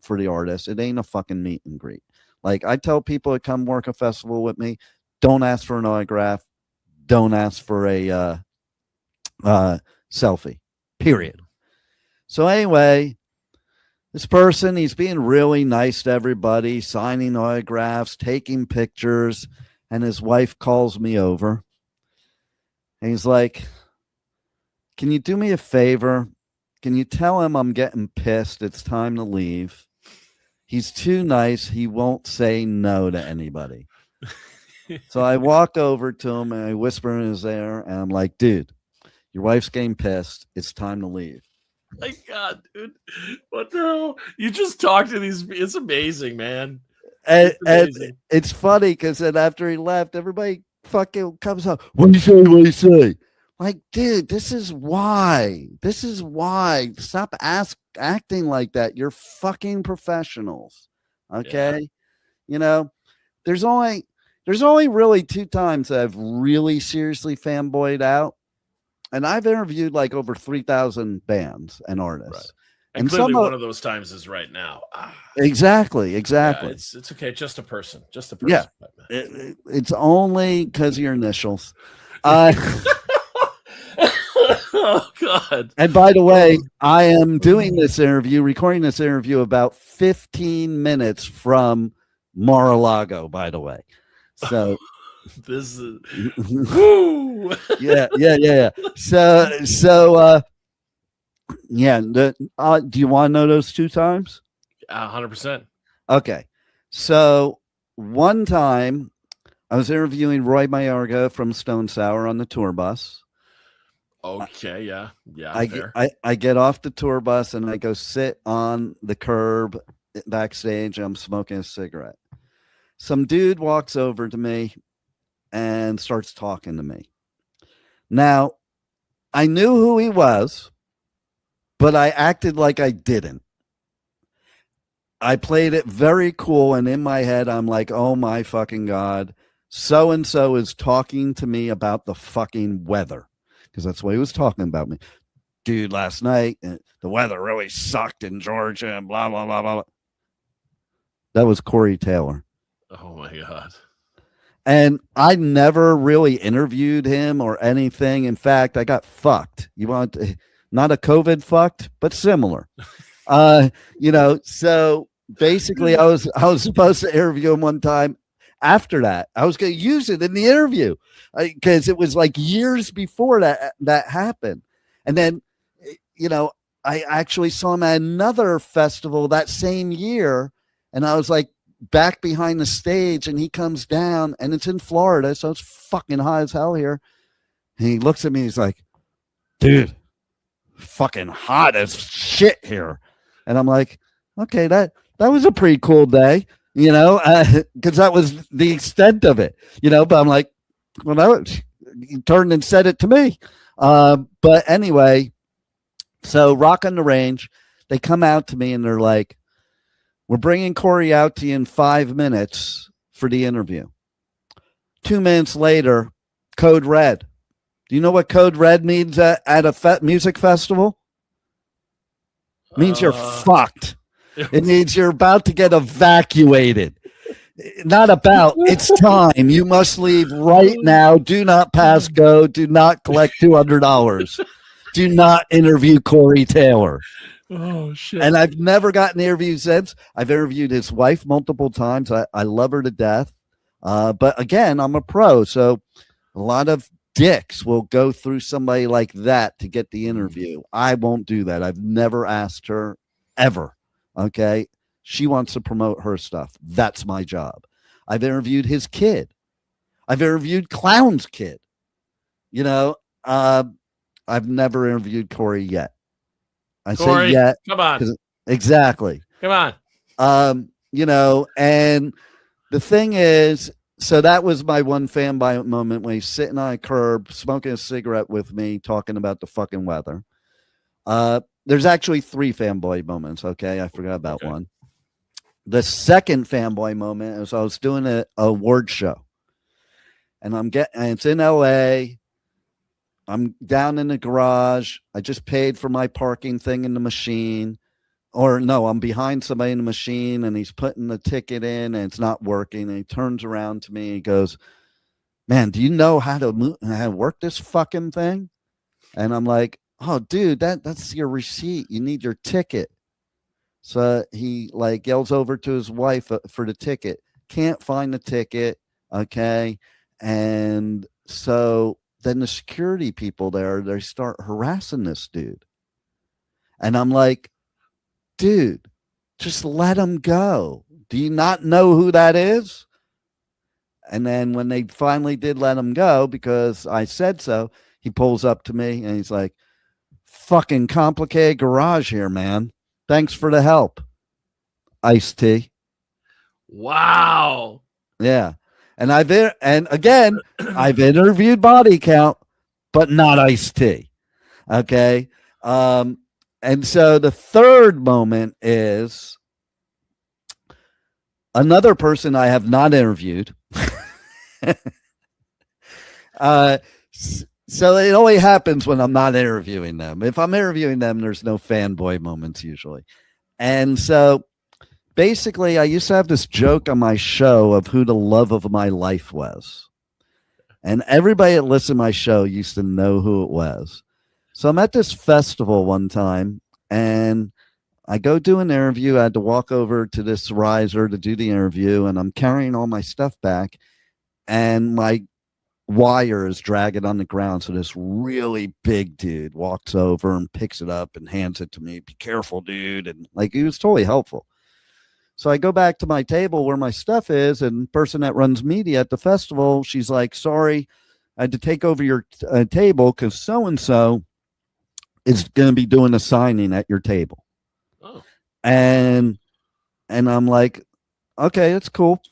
for the artist. It ain't a fucking meet and greet. Like, I tell people to come work a festival with me, don't ask for an autograph. Don't ask for a selfie, period. So anyway, this person, he's being really nice to everybody, signing autographs, taking pictures, and his wife calls me over. And he's like, can you do me a favor? Can you tell him I'm getting pissed? It's time to leave. He's too nice. He won't say no to anybody. So I walk over to him and I whisper in his ear and I'm like, dude, your wife's getting pissed. It's time to leave. My God, dude. What the hell? You just talk to these. It's amazing, man. And it's funny because then after he left, everybody fucking comes up. What do you say? What do you say? Like, dude, this is why. This is why. Stop acting like that. You're fucking professionals. Okay. Yeah. You know, there's only really 2 times that I've really seriously fanboyed out. And I've interviewed like over 3,000 bands and artists. Right. And clearly one of those times is right now. Exactly. Yeah, it's okay. Just a person. Yeah. It's only because of your initials. Oh, God. And by the way, I am doing this interview, recording this interview about 15 minutes from Mar-a-Lago, by the way. So this is woo. Yeah. So yeah. Do you want to know those 2 times? 100%. Okay. So one time I was interviewing Roy Mayorga from Stone Sour on the tour bus. Okay, yeah. I get off the tour bus and I go sit on the curb backstage. I'm smoking a cigarette. Some dude walks over to me and starts talking to me. Now, I knew who he was, but I acted like I didn't. I played it very cool, and in my head, I'm like, oh my fucking God, so-and-so is talking to me about the fucking weather. Because that's what he was talking about me. Dude, last night, the weather really sucked in Georgia and blah, blah, blah, blah. That was Corey Taylor. Oh, my God. And I never really interviewed him or anything. In fact, I got fucked. Not a COVID fucked, but similar. So basically I was supposed to interview him one time. After that, I was going to use it in the interview because it was like years before that happened. And then, I actually saw him at another festival that same year. And I was like back behind the stage and he comes down and it's in Florida. So it's fucking hot as hell here. And he looks at me. He's like, dude, fucking hot as shit here. And I'm like, okay, that was a pretty cool day. Because that was the extent of it, but I'm like, well, he turned and said it to me. But anyway, so Rock on the Range, they come out to me and they're like, we're bringing Corey out to you in 5 minutes for the interview. 2 minutes later, Code Red. Do you know what Code Red means at a music festival? It means you're fucked. It means you're about to get evacuated. Not about, it's time. You must leave right now. Do not pass go. Do not collect $200. Do not interview Corey Taylor. Oh, shit. And I've never gotten an interview since. I've interviewed his wife multiple times. I love her to death. But again, I'm a pro. So a lot of dicks will go through somebody like that to get the interview. I won't do that. I've never asked her ever. Okay. She wants to promote her stuff. That's my job. I've interviewed his kid. I've interviewed Clown's kid. You know, I've never interviewed Corey yet. I Corey, say yet. come on. Exactly. Come on. You know, and the thing is, so that was my one fanboy moment when he's sitting on a curb, smoking a cigarette with me, talking about the fucking weather. There's actually 3 fanboy moments. Okay. I forgot about one. The second fanboy moment is I was doing a award show and it's in LA. I'm down in the garage. I just paid for my parking thing in the machine. Or no, I'm behind somebody in the machine and he's putting the ticket in and it's not working. And he turns around to me and he goes, man, do you know how to work this fucking thing? And I'm like, oh, dude, that's your receipt. You need your ticket. So he like yells over to his wife for the ticket. Can't find the ticket. Okay. And so then the security people there, they start harassing this dude. And I'm like, dude, just let him go. Do you not know who that is? And then when they finally did let him go, because I said so, he pulls up to me and he's like, fucking complicated garage here, man. Thanks for the help. Iced tea. Wow. Yeah. And I've interviewed Body Count, but not iced tea. Okay. And so the third moment is another person I have not interviewed. So it only happens when I'm not interviewing them. If I'm interviewing them, there's no fanboy moments usually. And so basically, I used to have this joke on my show of who the love of my life was. And everybody that listened to my show used to know who it was. So I'm at this festival one time and I go do an interview. I had to walk over to this riser to do the interview and I'm carrying all my stuff back and my wire is dragging on the ground. So this really big dude walks over and picks it up and hands it to me. Be careful, dude. And like, he was totally helpful. So I go back to my table where my stuff is, and the person that runs media at the festival, she's like, sorry, I had to take over your table because so-and-so is going to be doing a signing at your table. Oh. And I'm like, okay, that's cool.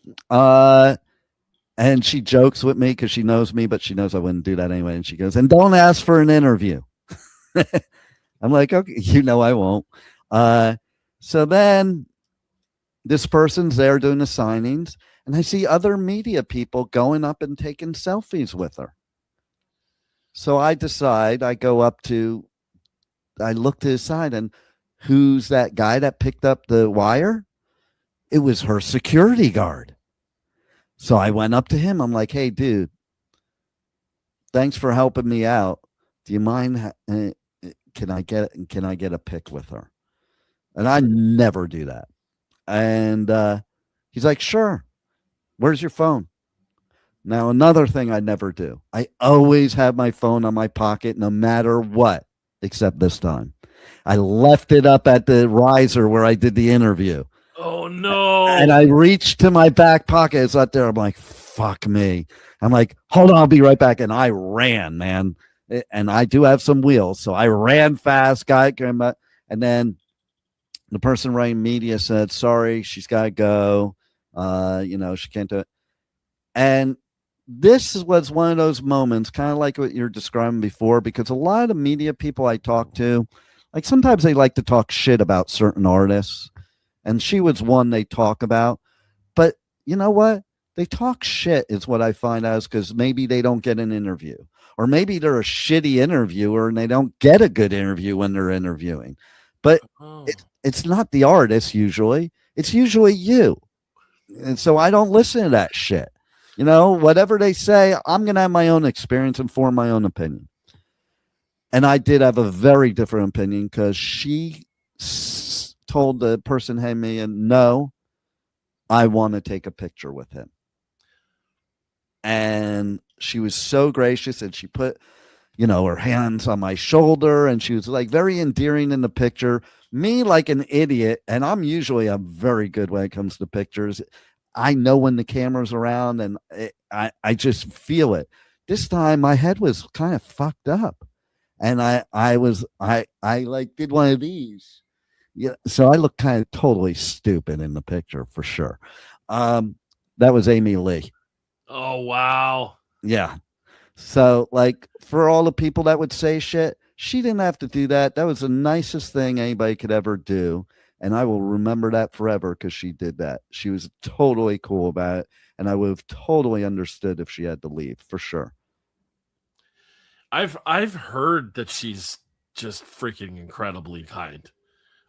And she jokes with me because she knows me, but she knows I wouldn't do that anyway. And she goes, and don't ask for an interview. I'm like, okay, you know I won't. So then this person's there doing the signings, and I see other media people going up and taking selfies with her. So I decide I look to the side, and who's that guy that picked up the wire? It was her security guard. So I went up to him. I'm like, hey, dude, thanks for helping me out. Do you mind? Can I get a pic with her? And I never do that. And he's like, sure. Where's your phone? Now, another thing I never do. I always have my phone on my pocket no matter what, except this time. I left it up at the riser where I did the interview. Oh, no. And I reached to my back pocket. It's not there. I'm like, fuck me. I'm like, hold on, I'll be right back. And I ran, man. And I do have some wheels. So I ran fast, and then the person running media said, sorry, she's got to go. She can't do it. And this was one of those moments, kind of like what you're describing before, because a lot of the media people I talk to, like sometimes they like to talk shit about certain artists. And she was one they talk about. But you know what? They talk shit is what I find out, is because maybe they don't get an interview. Or maybe they're a shitty interviewer and they don't get a good interview when they're interviewing. But it's not the artist usually. It's usually you. And so I don't listen to that shit. You know, whatever they say, I'm going to have my own experience and form my own opinion. And I did have a very different opinion because she told the person, hey, man, no, I want to take a picture with him. And she was so gracious, and she put, her hands on my shoulder, and she was like very endearing in the picture. Me, like an idiot, and I'm usually very good when it comes to pictures. I know when the camera's around, and I just feel it. This time my head was kind of fucked up, and I like did one of these. Yeah, so I look kind of totally stupid in the picture for sure. That was Amy Lee. Oh wow. Yeah. So like for all the people that would say shit, she didn't have to do that. That was the nicest thing anybody could ever do. And I will remember that forever because she did that. She was totally cool about it. And I would have totally understood if she had to leave for sure. I've heard that she's just freaking incredibly kind.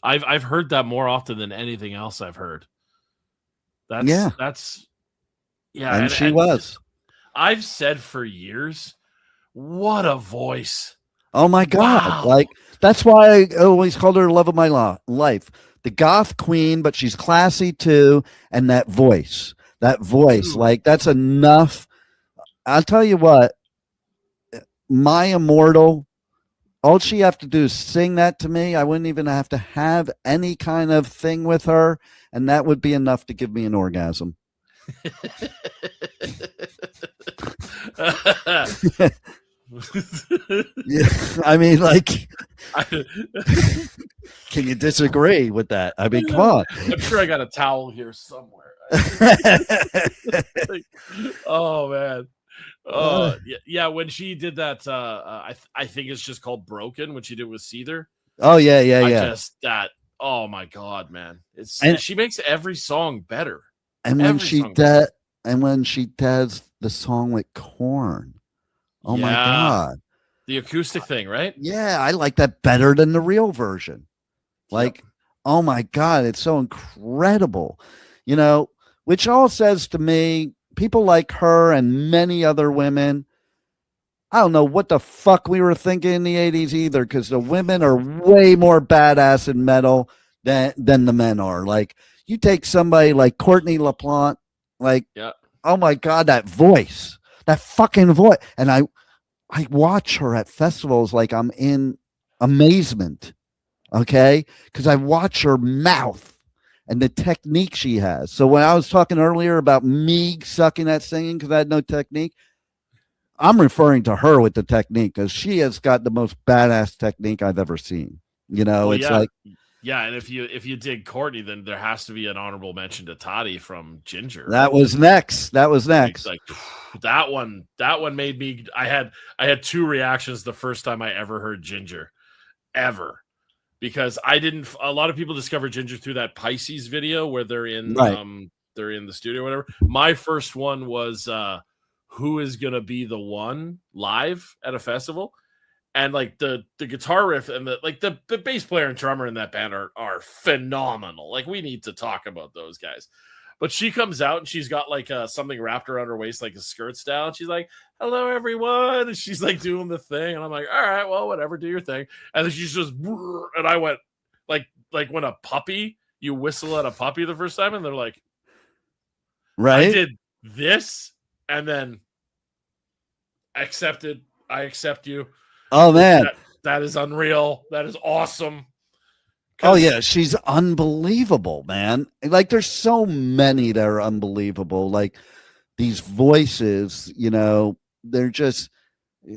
I've heard that more often than anything else I've heard. That's yeah, And she was. I've said for years, what a voice. Oh my God. Wow. Like that's why I always called her love of my life. The goth queen, but she's classy too. And that voice, like that's enough. I'll tell you what, my immortal, all she have to do is sing that to me. I wouldn't even have to have any kind of thing with her. And that would be enough to give me an orgasm. Yeah, I mean, like, can you disagree with that? I mean, come on. I'm sure I got a towel here somewhere. Oh man. Oh yeah. When she did that, I think it's just called "Broken." When she did with Seether. Oh yeah. Oh my God, man! She makes every song better. And when she does the song with Korn, oh my God, the acoustic thing, right? Yeah, I like that better than the real version. Like, oh my God, it's so incredible, which all says to me, people like her and many other women, I don't know what the fuck we were thinking in the 80s either, because the women are way more badass in metal than the men are. Like, you take somebody like Courtney LaPlante, like, oh my God, that voice, that fucking voice. And I watch her at festivals like I'm in amazement, okay? Because I watch her mouth and the technique she has. So when I was talking earlier about me sucking at singing because I had no technique, I'm referring to her with the technique because she has got the most badass technique I've ever seen. Like, yeah, and if you dig Courtney, then there has to be an honorable mention to Toddy from Ginger. That was next. Like that one made me. I had two reactions the first time I ever heard Ginger, ever, because a lot of people discovered Ginger through that Pisces video where they're in the studio or whatever. My first one was Who Is Gonna Be the One live at a festival. And like the guitar riff and the bass player and drummer in that band are phenomenal. Like, we need to talk about those guys. But she comes out and she's got like something wrapped around her waist, like a skirt style. And she's like, "Hello, everyone." And she's like doing the thing. And I'm like, all right, well, whatever, do your thing. And then she's just, and I went like when a puppy, you whistle at a puppy the first time. And they're like, right. I did this. And then I accept you. Oh man, that is unreal. That is awesome. Oh yeah, she's unbelievable, man. Like, there's so many that are unbelievable. Like, these voices, they're just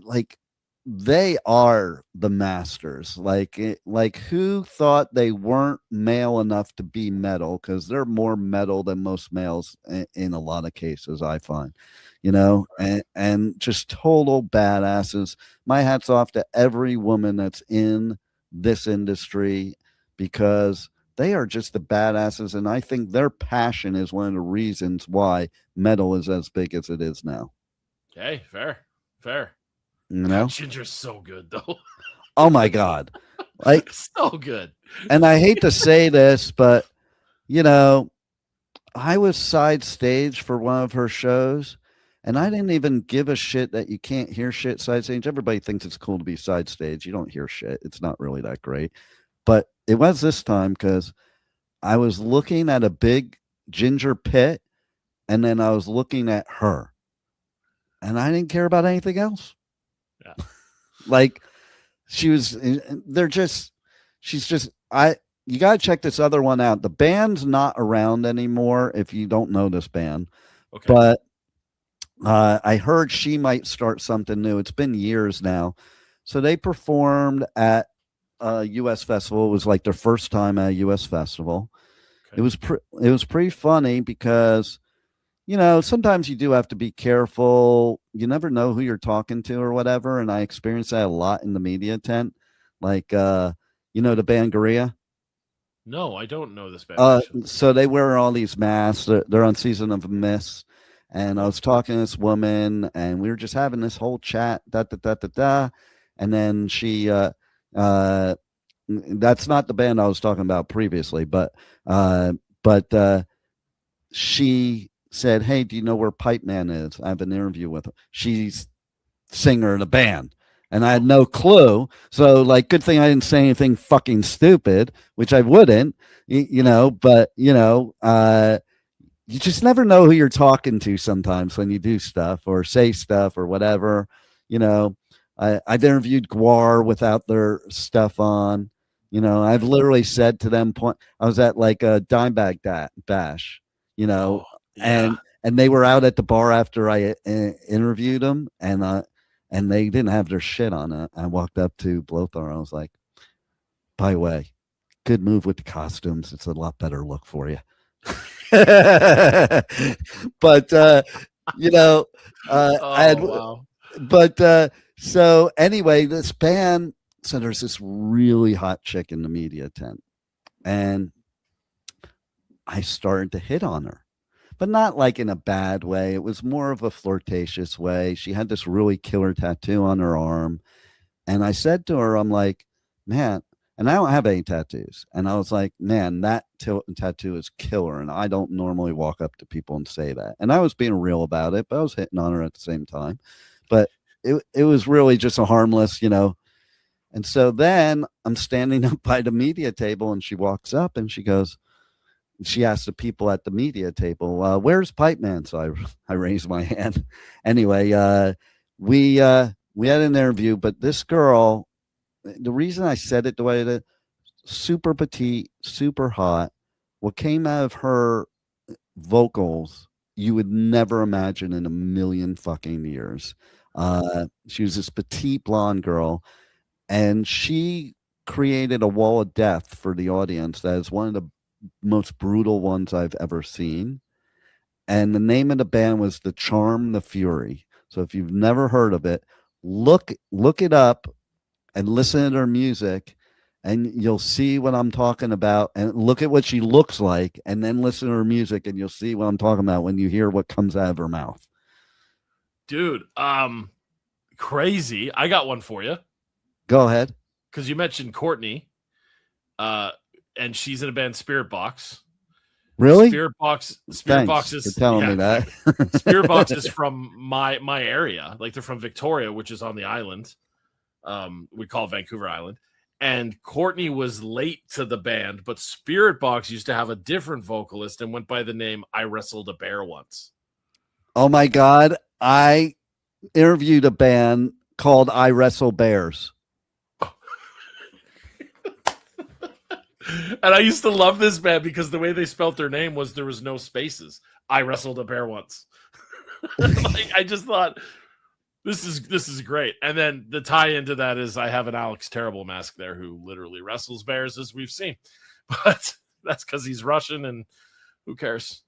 like, they are the masters. Like who thought they weren't male enough to be metal? Because they're more metal than most males in a lot of cases, I find. And just total badasses. My hat's off to every woman that's in this industry, because they are just the badasses. And I think their passion is one of the reasons why metal is as big as it is now. Okay, fair. Ginger's so good though. Oh my God. Like, so good. And I hate to say this, but I was side stage for one of her shows. And I didn't even give a shit that you can't hear shit side stage. Everybody thinks it's cool to be side stage. You don't hear shit. It's not really that great. But it was this time because I was looking at a big Ginger pit, and then I was looking at her. And I didn't care about anything else. Yeah. Like, she's just, you got to check this other one out. The band's not around anymore if you don't know this band. Okay. But I heard she might start something new. It's been years now. So they performed at a U.S. festival. It was like their first time at a U.S. festival. Okay. It was pretty funny because, sometimes you do have to be careful. You never know who you're talking to or whatever. And I experienced that a lot in the media tent. Like, the band Gorilla? No, I don't know this band. So they wear all these masks. They're on Season of Mist. And I was talking to this woman, and we were just having this whole chat, and then she, that's not the band I was talking about previously, but she said, "Hey, do you know where Pipeman is? I have an interview with her. She's singer in a band." And I had no clue. So, like, good thing I didn't say anything fucking stupid, which I wouldn't, but you just never know who you're talking to sometimes when you do stuff or say stuff or whatever. I've interviewed Guar without their stuff on. I've literally said to them, I was at like a Dimebag Bash, yeah. and they were out at the bar after I interviewed them, and they didn't have their shit on it. I walked up to Blothar. I was like, by the way, good move with the costumes. It's a lot better look for you. But so anyway, this band, so there's this really hot chick in the media tent, and I started to hit on her, but not like in a bad way. It was more of a flirtatious way. She had this really killer tattoo on her arm, and I said to her, I'm like, man, and I don't have any tattoos. And I was like, man, that tattoo is killer. And I don't normally walk up to people and say that. And I was being real about it, but I was hitting on her at the same time. But it was really just a harmless, And so then I'm standing up by the media table, and she walks up and she asks the people at the media table, where's Pipeman? So I raised my hand. Anyway, we had an interview, but this girl, the reason I said it the way it is, super petite, super hot. What came out of her vocals, you would never imagine in a million fucking years. She was this petite blonde girl, and she created a wall of death for the audience that is one of the most brutal ones I've ever seen. And the name of the band was The Charm, the Fury. So if you've never heard of it, look it up and listen to her music, and you'll see what I'm talking about. And look at what she looks like, and then listen to her music, and you'll see what I'm talking about when you hear what comes out of her mouth. Dude, crazy. I got one for you. Go ahead. Because you mentioned Courtney, and she's in a band, Spirit Box. Really? Spirit Box is telling me that. Spirit Box is from my area. Like, they're from Victoria, which is on the island. We call Vancouver Island. And Courtney was late to the band, but Spirit Box used to have a different vocalist and went by the name I Wrestled a Bear Once. Oh my God. I interviewed a band called I Wrestle Bears. And I used to love this band because the way they spelt their name was there was no spaces. I wrestled a bear once. Like, I just thought, this is great. And then the tie into that is I have an Alex Terrible mask there who literally wrestles bears, as we've seen. But that's because he's Russian, and who cares?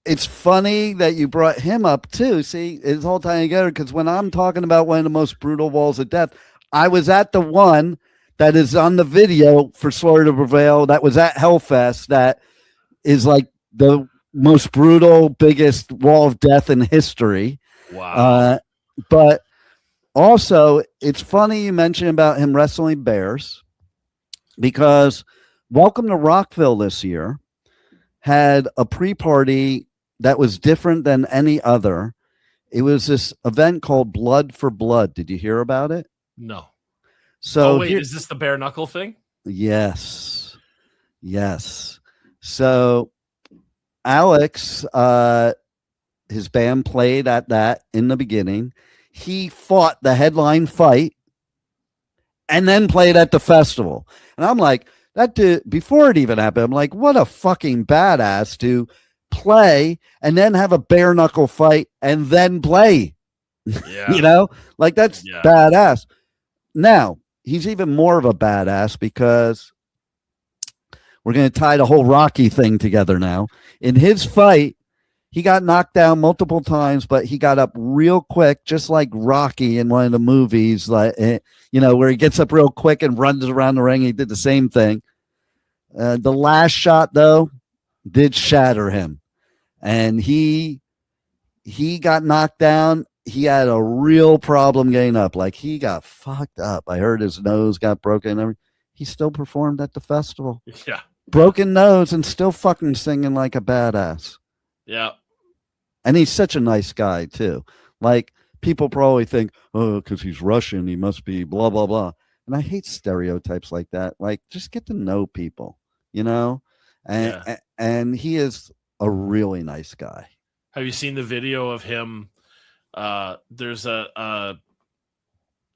It's funny that you brought him up too. See, it's all tying together, because when I'm talking about one of the most brutal walls of death, I was at the one that is on the video for Slaughter to Prevail. That was at Hellfest. That is like the most brutal, biggest wall of death in history. Wow. But also, it's funny you mentioned about him wrestling bears, because Welcome to Rockville this year had a pre-party that was different than any other. It was this event called Blood for Blood. Did you hear about it? No. So wait, is this the bare knuckle thing? Yes. So Alex, his band played at that in the beginning. He fought the headline fight and then played at the festival. And I'm like, That dude, before it even happened, I'm like, what a fucking badass to play and then have a bare knuckle fight and then play. Yeah. You know, like that's badass. Now, he's even more of a badass because we're going to tie the whole Rocky thing together now. In his fight, he got knocked down multiple times, but he got up real quick, just like Rocky in one of the movies, like, where he gets up real quick and runs around the ring. He did the same thing. The last shot, though, did shatter him. And he got knocked down. He had a real problem getting up. Like, he got fucked up. I heard his nose got broken. He still performed at the festival. Yeah. Broken nose and still fucking singing like a badass. Yeah. And he's such a nice guy, too. Like, people probably think, oh, because he's Russian, he must be blah, blah, blah. And I hate stereotypes like that. Like, just get to know people, And he is a really nice guy. Have you seen the video of him? There's a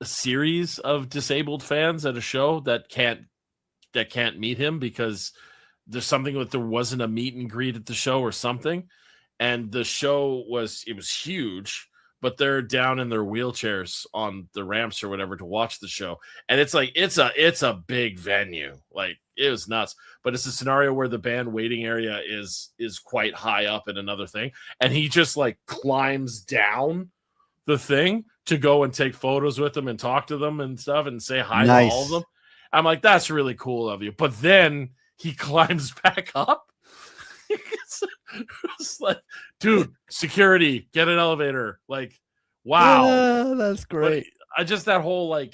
series of disabled fans at a show that can't meet him because there's something with there wasn't a meet and greet at the show or something. And the show was huge, but they're down in their wheelchairs on the ramps or whatever to watch the show. And it's like, it's a big venue. Like, it was nuts, but it's a scenario where the band waiting area is quite high up in another thing. And he just like climbs down the thing to go and take photos with them and talk to them and stuff and say hi to all of them. I'm like, that's really cool of you. But then he climbs back up. It's like, dude, security, get an elevator. Like, wow. That's great. But I just, that whole, like,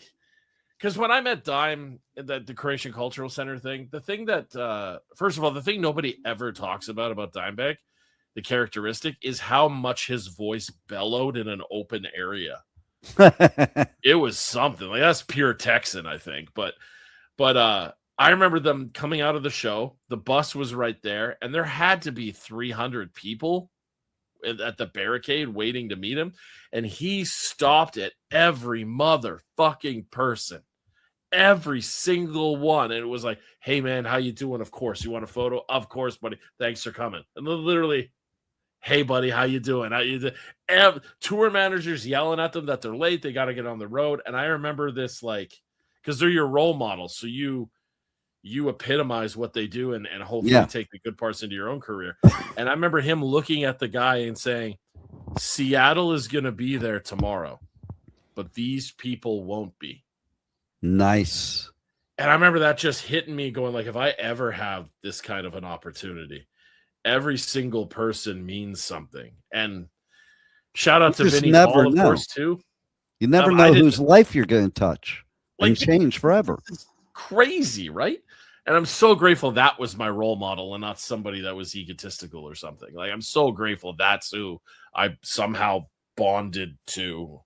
because when I met Dime at the Croatian Cultural Center thing, the thing that, first of all, the thing nobody ever talks about Dimebag, the characteristic, is how much his voice bellowed in an open area. It was something. Like, that's pure Texan, I think. But I remember them coming out of the show. The bus was right there, and there had to be 300 people at the barricade waiting to meet him. And he stopped at every motherfucking person, every single one. And it was like, hey, man, how you doing? Of course. You want a photo? Of course, buddy. Thanks for coming. And literally, hey, buddy, how you doing? How you doing? Tour managers yelling at them that they're late. They got to get on the road. And I remember this, like, because they're your role models. So you epitomize what they do and hopefully take the good parts into your own career. And I remember him looking at the guy and saying, Seattle is going to be there tomorrow, but these people won't be. Nice. And I remember that just hitting me going, like, if I ever have this kind of an opportunity, every single person means something. And shout out to Vinny Paul, of course, too. You never know whose life you're going to touch and change forever. Crazy, right? And I'm so grateful that was my role model and not somebody that was egotistical or something. Like, I'm so grateful that's who I somehow bonded to.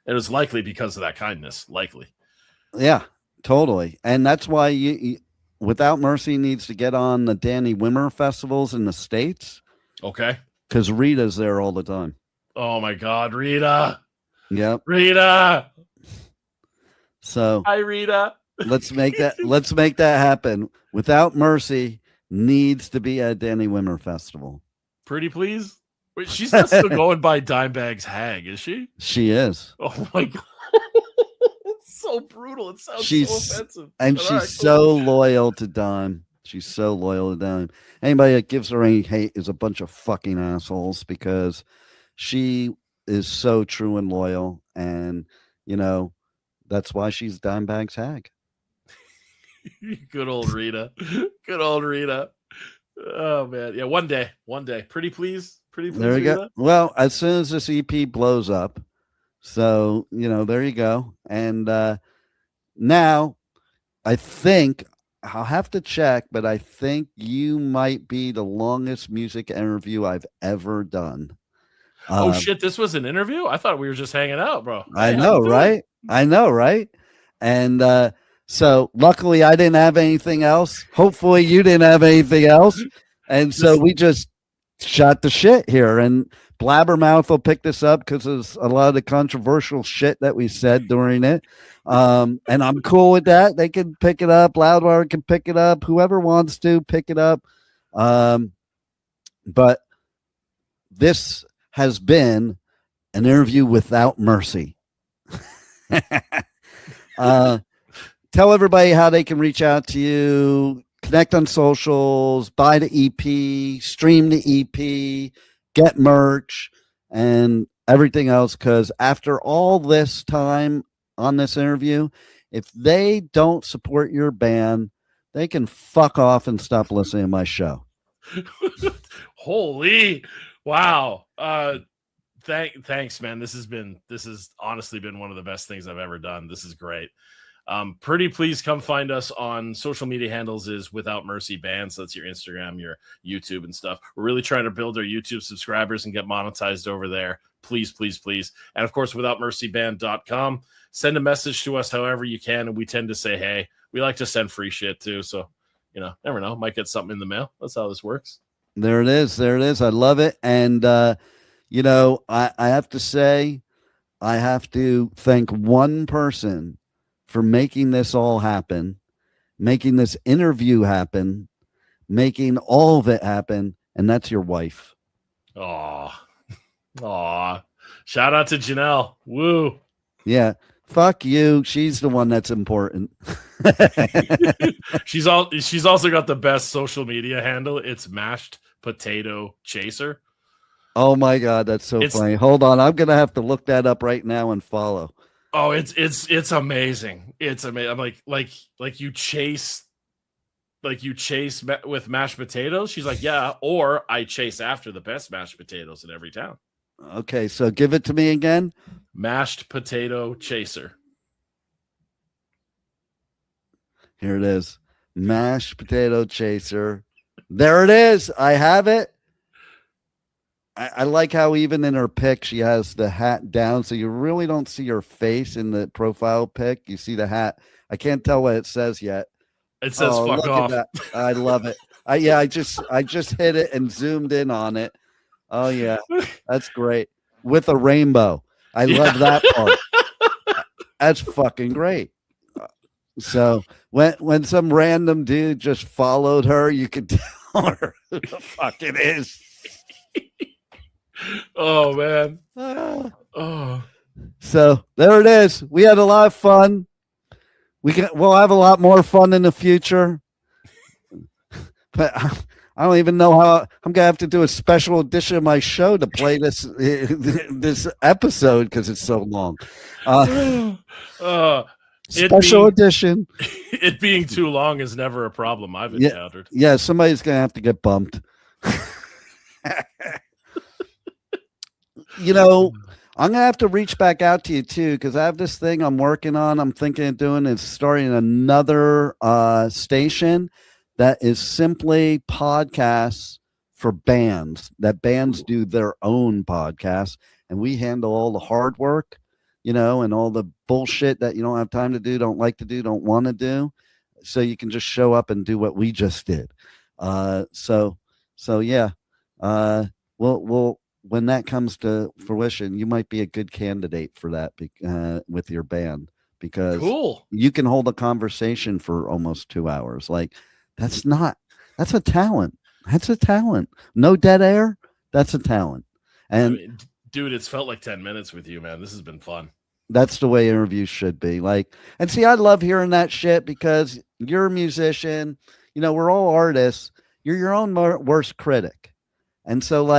It was likely because of that kindness, likely. Yeah, totally. And that's why you Without Mercy needs to get on the Danny Wimmer festivals in the States. Okay. Because Rita's there all the time. Oh my God, Rita. Yep. Rita. So hi, Rita. Let's make that happen. Without Mercy needs to be at Danny Wimmer Festival. Pretty please. Wait, she's not still going by Dimebag's Hag, is she? She is. Oh my God. It's so brutal. It sounds so offensive. And she's so loyal to Dime. She's so loyal to Dime. Anybody that gives her any hate is a bunch of fucking assholes because she is so true and loyal. And, that's why she's Dimebag's Hag. Good old Rita. Good old Rita. Oh man. Yeah, one day. Pretty please. There we Rita. Go. Well, as soon as this EP blows up, so there you go. And now I think I'll have to check, but I think you might be the longest music interview I've ever done. Oh shit, this was an interview? I thought we were just hanging out, bro. I know, right? And so luckily I didn't have anything else. Hopefully you didn't have anything else. And so we just shot the shit here. Blabbermouth will pick this up because there's a lot of the controversial shit that we said during it. And I'm cool with that. They can pick it up. Loudwire can pick it up. Whoever wants to pick it up. But this has been an interview without mercy. Tell everybody how they can reach out to you, connect on socials, buy the EP, stream the EP, get merch, and everything else. Because after all this time on this interview, if they don't support your band, they can fuck off and stop listening to my show. Holy wow. Thanks, man. This has honestly been one of the best things I've ever done. This is great. Pretty please come find us on social media handles is Without Mercy Band. So that's your Instagram, your YouTube and stuff. We're really trying to build our YouTube subscribers and get monetized over there. Please, please, please. And of course, withoutmercyband.com. Send a message to us however you can. And we tend to say, hey, we like to send free shit too. So, never know. Might get something in the mail. That's how this works. There it is. There it is. I love it. And, I have to say, I have to thank one person for making this all happen, making this interview happen, making all of it happen, and that's your wife. Aw. Shout out to Janelle. Woo. Yeah. Fuck you. She's the one that's important. She's also got the best social media handle. It's Mashed Potato Chaser. Oh my God, that's so funny. Hold on, I'm gonna have to look that up right now and follow. Oh, it's amazing. It's amazing. I'm like you chase with mashed potatoes. She's like, yeah, or I chase after the best mashed potatoes in every town. Okay, so give it to me again. Mashed Potato Chaser. Here it is. Mashed Potato Chaser. There it is. I have it. I like how even in her pic, she has the hat down. So you really don't see her face in the profile pic. You see the hat. I can't tell what it says yet. It says fuck off. I love it. I just hit it and zoomed in on it. Oh yeah. That's great. With a rainbow. I love that part. That's fucking great. So when some random dude just followed her, you could tell her who the fuck it is. Oh man. So there it is. We had a lot of fun. We'll have a lot more fun in the future. But I don't even know how I'm gonna have to do a special edition of my show to play this episode because it's so long. Special edition. It being too long is never a problem I've encountered. Yeah, somebody's gonna have to get bumped. I'm gonna have to reach back out to you too because I have this thing I'm working on. I'm thinking of doing is starting another station that is simply podcasts for bands. That bands do their own podcasts, and we handle all the hard work, and all the bullshit that you don't have time to do, don't like to do, don't want to do. So you can just show up and do what we just did. So yeah. We'll when that comes to fruition, you might be a good candidate for that with your band because cool. You can hold a conversation for almost 2 hours. Like that's a talent. That's a talent. No dead air. That's a talent. And dude, it's felt like 10 minutes with you, man. This has been fun. That's the way interviews should be. And see, I love hearing that shit because you're a musician, we're all artists. You're your own worst critic. And so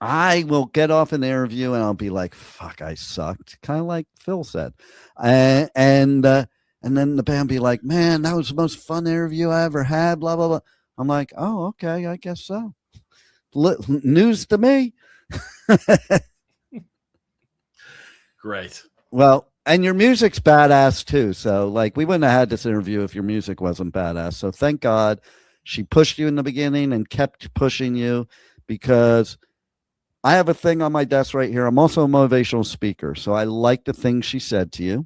I will get off an interview and I'll be like, fuck, I sucked. Kind of like Phil said. And then the band be like, man, that was the most fun interview I ever had, blah, blah, blah. I'm like, oh, okay, I guess so. News to me. Great. Well, and your music's badass too. So we wouldn't have had this interview if your music wasn't badass. So thank God she pushed you in the beginning and kept pushing you because I have a thing on my desk right here. I'm also a motivational speaker. So I like the things she said to you.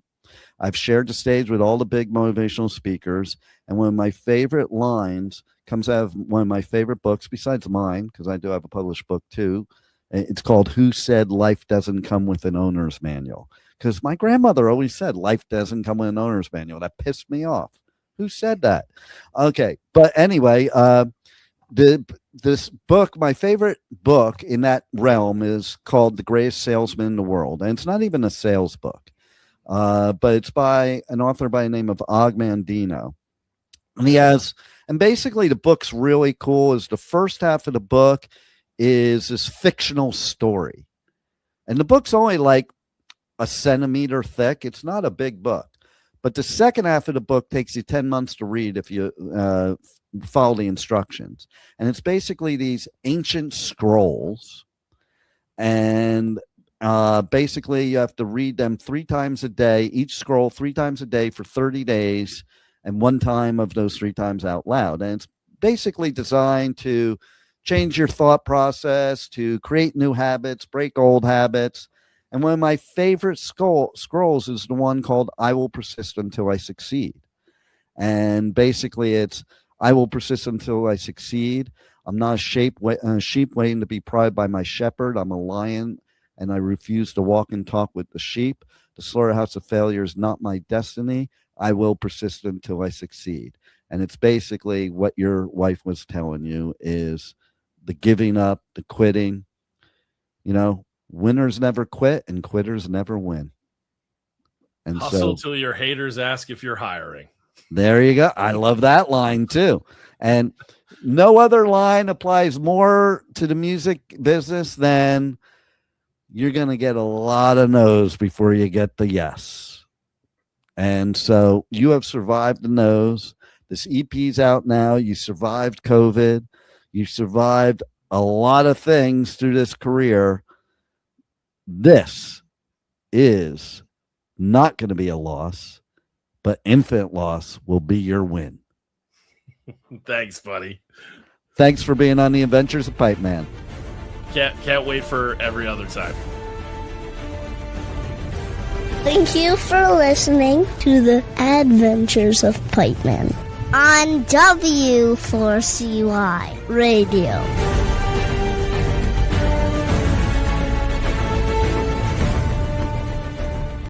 I've shared the stage with all the big motivational speakers. And one of my favorite lines comes out of one of my favorite books besides mine, because I do have a published book too. It's called Who Said Life Doesn't Come with an Owner's Manual? Because my grandmother always said life doesn't come with an owner's manual. That pissed me off. Who said that? Okay. But anyway, this book, my favorite book in that realm, is called The Greatest Salesman in the World. And it's not even a sales book, but it's by an author by the name of Og Mandino. And basically the book's really cool. Is the first half of the book is this fictional story. And the book's only like a centimeter thick. It's not a big book, but the second half of the book takes you 10 months to read if you follow the instructions. And it's basically these ancient scrolls, and basically you have to read them 3 times a day, each scroll 3 times a day for 30 days, and 1 time of those 3 times out loud. And it's basically designed to change your thought process, to create new habits, break old habits. And one of my favorite scrolls is the one called I Will Persist Until I Succeed. And basically it's, I will persist until I succeed. I'm not a sheep waiting to be pried by my shepherd. I'm a lion, and I refuse to walk and talk with the sheep. The slaughterhouse of failure is not my destiny. I will persist until I succeed. And it's basically what your wife was telling you, is the giving up, the quitting. You know, winners never quit and quitters never win. And hustle till your haters ask if you're hiring. There you go. I love that line too. And no other line applies more to the music business than you're going to get a lot of no's before you get the yes. And so you have survived the no's. This EP's out now. You survived COVID. You survived a lot of things through this career. This is not going to be a loss, but infinite loss will be your win. Thanks, buddy. Thanks for being on the Adventures of Pipeman. Can't wait for every other time. Thank you for listening to the Adventures of Pipeman on W4CY Radio.